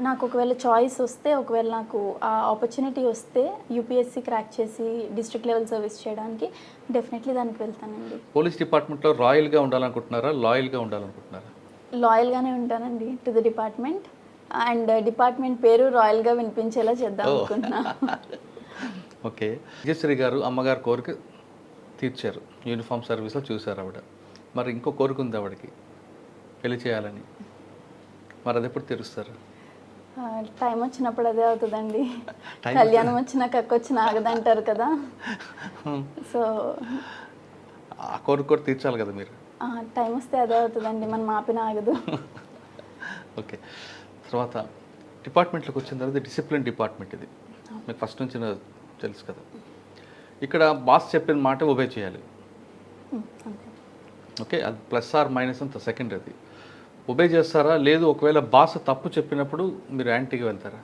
[SPEAKER 2] నాకు ఒకవేళ చాయిస్ వస్తే, ఒకవేళ నాకు ఆ ఆపర్చునిటీ వస్తే యూపీఎస్సీ క్రాక్ చేసి డిస్ట్రిక్ట్ లెవెల్ సర్వీస్ చేయడానికి డెఫినెట్లీ దానికి వెళ్తానండి.
[SPEAKER 1] పోలీస్ డిపార్ట్మెంట్లో రాయల్గా ఉండాలనుకుంటున్నారా, లాయల్గా ఉండాలనుకుంటున్నారా?
[SPEAKER 2] లాయల్గానే ఉంటానండి to the department, and department పేరు రాయల్గా వినిపించేలా చేద్దాం అనుకుంటున్నా.
[SPEAKER 1] ఓకే. విజయశ్రీ గారు అమ్మగారు కోరిక తీర్చారు, యూనిఫామ్ సర్వీస్లో చూశారు ఆవిడ. మరి ఇంకో కోరిక ఉంది ఆవిడకి, పెళ్లి చేయాలని. మరి అది ఎప్పుడు తీరుస్తారు?
[SPEAKER 2] టైం వచ్చినప్పుడు అదే అవుతుందండి. కళ్యాణం వచ్చినా కక్క వచ్చినా ఆగదంటారు కదా. సో
[SPEAKER 1] ఆ కోరిక కూడా తీర్చాలి కదా మీరు.
[SPEAKER 2] టైం వస్తే అదే అవుతుందండి, మనం ఆపిన ఆగదు.
[SPEAKER 1] ఓకే. తర్వాత డిపార్ట్మెంట్లోకి వచ్చిన తర్వాత డిసిప్లిన్ డిపార్ట్మెంట్ ఇది మీకు ఫస్ట్ నుంచి తెలుసు కదా. ఇక్కడ బాస్ చెప్పిన మాట ఒబే చేయాలి. ఓకే, అది ప్లస్ ఆర్ మైనస్ అంత సెకండ్. అది ఒబే చేస్తారా, లేదు ఒకవేళ బాస్ తప్పు చెప్పినప్పుడు మీరు యాంటీగా వెళ్తారా?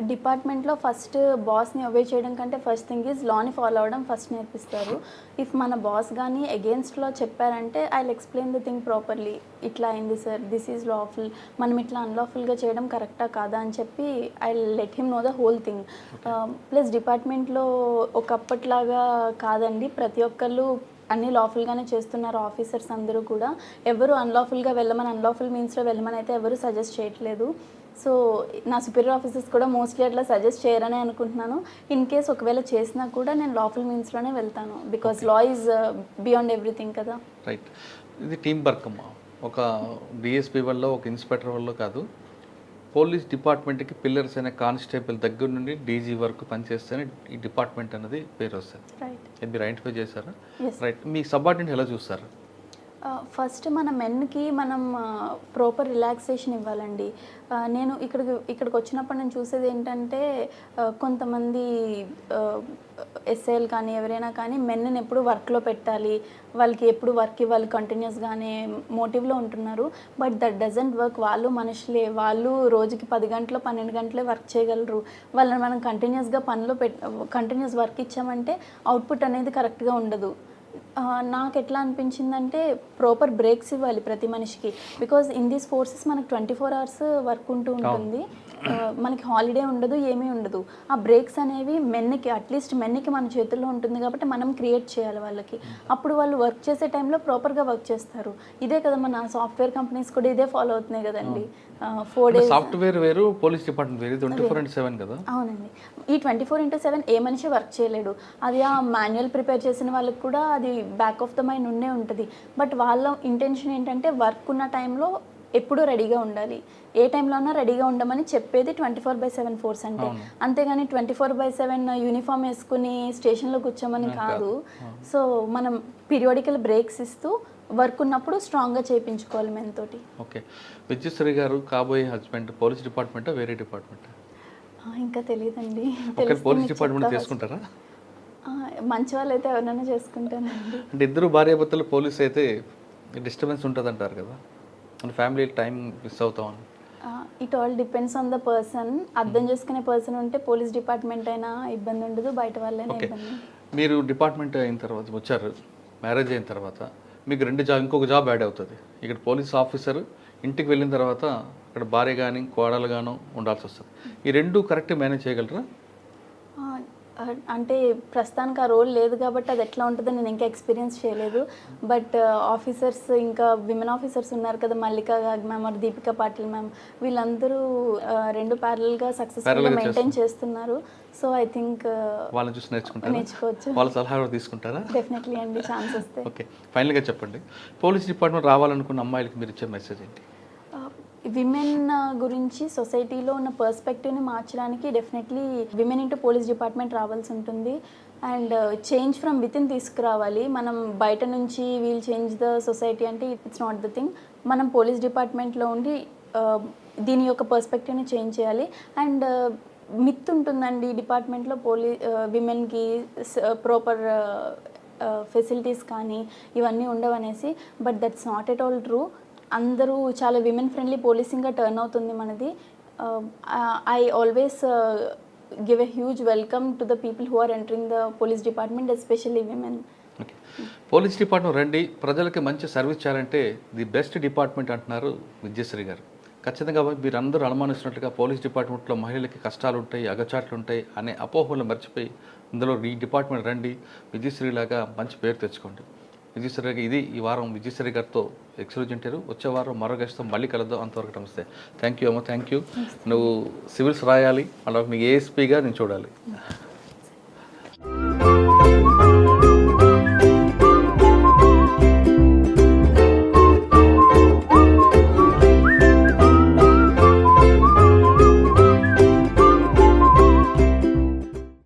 [SPEAKER 2] డిపార్ట్మెంట్లో ఫస్ట్ బాస్ని ఒబే చేయడం కంటే ఫస్ట్ థింగ్ ఈజ్ లాని ఫాలో అవ్వడం ఫస్ట్ నేర్పిస్తారు. ఇఫ్ మన బాస్ కానీ అగేన్స్ట్లో చెప్పారంటే I will explain the thing properly. ఇట్లా అయింది సార్, దిస్ ఈజ్ లాఫుల్, మనం ఇట్లా అన్లాఫుల్గా చేయడం కరెక్టా కాదా అని చెప్పి I let him know the whole thing. Plus డిపార్ట్మెంట్లో ఒకప్పట్లాగా కాదండి, ప్రతి ఒక్కళ్ళు అన్నీ లాఫుల్గానే చేస్తున్నారు. ఆఫీసర్స్ అందరూ కూడా ఎవరు అన్లాఫుల్గా వెళ్ళమని, అన్లాఫుల్ మీన్స్లో వెళ్ళమని అయితే ఎవరు సజెస్ట్ చేయట్లేదు. సో నా సుపీరియర్ ఆఫీసర్స్ కూడా మోస్ట్లీ అట్లా సజెస్ట్ చేయరనే అనుకుంటున్నాను. ఇన్ కేస్ ఒకవేళ చేసినా కూడా నేను లాఫుల్ మీన్స్లోనే వెళ్తాను, because law is beyond everything కదా.
[SPEAKER 1] రైట్. ఇది టీం వర్క్ అమ్మా. ఒక డిఎస్పీ వల్ల, ఒక ఇన్స్పెక్టర్ వల్ల కాదు, పోలీస్ డిపార్ట్మెంట్కి పిల్లర్స్ అనే కానిస్టేబుల్ దగ్గర నుండి డీజీ వరకు పనిచేస్తేనే ఈ డిపార్ట్మెంట్ అనేది పేరు వస్తుంది.
[SPEAKER 2] రైట్.
[SPEAKER 1] ఇది మీరు ఐడెంటిఫై చేశారా? రైట్. మీ సబార్డినేట్ ఎలా చూస్తారు?
[SPEAKER 2] ఫస్ట్ మన మెన్కి మనం ప్రాపర్ రిలాక్సేషన్ ఇవ్వాలండి. నేను ఇక్కడికి వచ్చినప్పుడు నేను చూసేది ఏంటంటే కొంతమంది ఎస్ఐలు కానీ ఎవరైనా కానీ మెన్ని ఎప్పుడు వర్క్లో పెట్టాలి, వాళ్ళకి ఎప్పుడు వర్క్ ఇవ్వాలి కంటిన్యూస్గానే మోటివ్లో ఉంటున్నారు. But that doesn't work. వాళ్ళు మనుషులే, వాళ్ళు రోజుకి 10 గంటలు 12 గంటలే వర్క్ చేయగలరు. వాళ్ళని మనం కంటిన్యూస్గా కంటిన్యూస్ వర్క్ ఇచ్చామంటే అవుట్పుట్ అనేది కరెక్ట్గా ఉండదు. నాకు ఎట్లా అనిపించిందంటే ప్రాపర్ బ్రేక్స్ ఇవ్వాలి ప్రతి మనిషికి. బికాజ్ ఇన్ దీస్ ఫోర్సెస్ మనకు 24 hours వర్క్ ఉంటూ ఉంటుంది, మనకి హాలిడే ఉండదు, ఏమీ ఉండదు. ఆ బ్రేక్స్ అనేవి మెన్కి, అట్లీస్ట్ మెన్కి మన చేతుల్లో ఉంటుంది కాబట్టి మనం క్రియేట్ చేయాలి వాళ్ళకి. అప్పుడు వాళ్ళు వర్క్ చేసే టైంలో ప్రాపర్గా వర్క్ చేస్తారు. ఇదే కదా మన సాఫ్ట్వేర్ కంపెనీస్ కూడా ఇదే ఫాలో అవుతున్నాయి కదండి. 4 days
[SPEAKER 1] సాఫ్ట్వేర్ వేరు, పోలీస్ డిపార్ట్మెంట్ వేరు, 24/7 కదా.
[SPEAKER 2] అవునండి. ఈ 24/7 ఏ మనిషి వర్క్ చేయలేడు. అది ఆ మాన్యువల్ ప్రిపేర్ చేసిన వాళ్ళకి కూడా అది బ్యాక్ ఆఫ్ ద మైండ్ ఉండే ఉంటుంది. బట్ వాళ్ళ ఇంటెన్షన్ ఏంటంటే వర్క్ ఉన్న టైంలో ఎప్పుడూ రెడీగా ఉండాలి, ఏ టైంలో ఉన్నా రెడీగా ఉండమని చెప్పేది 24/7 ఫోర్స్ అంటే. అంతేగాని 24/7 యూనిఫామ్ వేసుకుని స్టేషన్లో కూర్చోమని కాదు. సో మనం పీరియాడికల్ బ్రేక్స్ ఇస్తూ వర్క్ ఉన్నప్పుడు స్ట్రాంగ్గా చేయించుకోవాలి మెన్ తోటి.
[SPEAKER 1] ఓకే. విద్యుశ్రీ గారు కాబోయే హస్బెండ్ పోలీస్ డిపార్ట్మెంటా వేరే డిపార్ట్మెంటా?
[SPEAKER 2] ఇంకా తెలియదండి.
[SPEAKER 1] పోలీస్ డిపార్ట్మెంట్ తీసుకుంటారా?
[SPEAKER 2] మంచి వాళ్ళు అయితే ఎవరైనా చేసుకుంటానండి.
[SPEAKER 1] అంటే ఇద్దరు భార్యాభర్తలు పోలీస్ అయితే డిస్టర్బెన్స్ ఉంటుంది అంటారు కదా, మన ఫ్యామిలీ టైం మిస్ అవుతామని.
[SPEAKER 2] It all depends on the person. అర్థం చేసుకునే పర్సన్ ఉంటే పోలీస్ డిపార్ట్మెంట్ అయినా ఇబ్బంది ఉండదు, బయట వాళ్ళైనా ఇబ్బంది.
[SPEAKER 1] మీరు డిపార్ట్మెంట్ అయిన తర్వాత వచ్చారు, మ్యారేజ్ అయిన తర్వాత మీకు ఇంకొక జాబ్ యాడ్ అవుతుంది. ఇక్కడ పోలీస్ ఆఫీసర్, ఇంటికి వెళ్ళిన తర్వాత అక్కడ భార్య కానీ కోడలు గాను ఉండాల్సి వస్తుంది. ఈ రెండు కరెక్ట్ మేనేజ్ చేయగలరా?
[SPEAKER 2] అంటే ప్రస్తుతానికి ఆ రోల్ లేదు కాబట్టి అది ఎట్లా ఉంటుందో నేను ఇంకా ఎక్స్పీరియన్స్ చేయలేదు. బట్ ఆఫీసర్స్, ఇంకా విమెన్ ఆఫీసర్స్ ఉన్నారు కదా, మల్లికా గాగ్ ma'am or Deepika Patil ma'am, వీళ్ళందరూ రెండు ప్యారల్గా సక్సెస్ఫుల్గా మెయింటైన్ చేస్తున్నారు. సో ఐ థింక్
[SPEAKER 1] వాళ్ళని చూసి
[SPEAKER 2] నేర్చుకోవచ్చు.
[SPEAKER 1] వాళ్ళ సలహా కూడా తీసుకుంటారా?
[SPEAKER 2] డెఫినెట్లీ అండి, ఛాన్స్ వస్తే.
[SPEAKER 1] ఓకే, ఫైనల్గా చెప్పండి, పోలీస్ డిపార్ట్మెంట్ రావాలనుకున్న అమ్మాయిలకి మీరు ఇచ్చే మెసేజ్ ఏంటి?
[SPEAKER 2] విమెన్ గురించి సొసైటీలో ఉన్న పర్స్పెక్టివ్ని మార్చడానికి definitely women into police department రావాల్సి ఉంటుంది. And change from within తీసుకురావాలి. మనం బయట నుంచి వీల్ చేంజ్ ద సొసైటీ అంటే ఇట్స్ నాట్ ద థింగ్. మనం పోలీస్ డిపార్ట్మెంట్లో ఉండి దీని యొక్క పర్స్పెక్టివ్ని చేంజ్ చేయాలి. అండ్ మిత్ ఉంటుందండి డిపార్ట్మెంట్లో విమెన్కి ప్రాపర్ ఫెసిలిటీస్ కానీ ఇవన్నీ ఉండవనేసి, but that's not at all true. అందరూ చాలా విమెన్ ఫ్రెండ్లీ పోలీసింగ్గా టర్న్ అవుతుంది మనది. I always give a huge welcome to the people who are entering the police department, especially women.
[SPEAKER 1] Okay, police department రండి, ప్రజలకి మంచి సర్వీస్ చేయాలంటే ది బెస్ట్ డిపార్ట్మెంట్ అంటున్నారు విద్యశ్రీ గారు. ఖచ్చితంగా మీరు అందరూ అనుమానిస్తున్నట్లుగా పోలీస్ డిపార్ట్మెంట్లో మహిళలకి కష్టాలు ఉంటాయి, అగచాట్లు ఉంటాయి అనే అపోహలు మర్చిపోయి ఇందులో ఈ డిపార్ట్మెంట్ రండి, విద్యశ్రీ లాగా మంచి పేరు తెచ్చుకోండి. విజయశ్రీ గారు, ఇది ఈ వారం విజయశ్రీ గారితో ఎక్స్క్లూజివ్ ఇంటర్వ్యూ. వచ్చే వారం మరో గెస్ట్తో మళ్ళీ కలుద్దాం. అంతవరకు నమస్తే. థ్యాంక్ యూ అమ్మ, థ్యాంక్ యూ. నువ్వు సివిల్స్ రాయాలి, అలా మీ ఏఎస్పీగా నేను చూడాలి.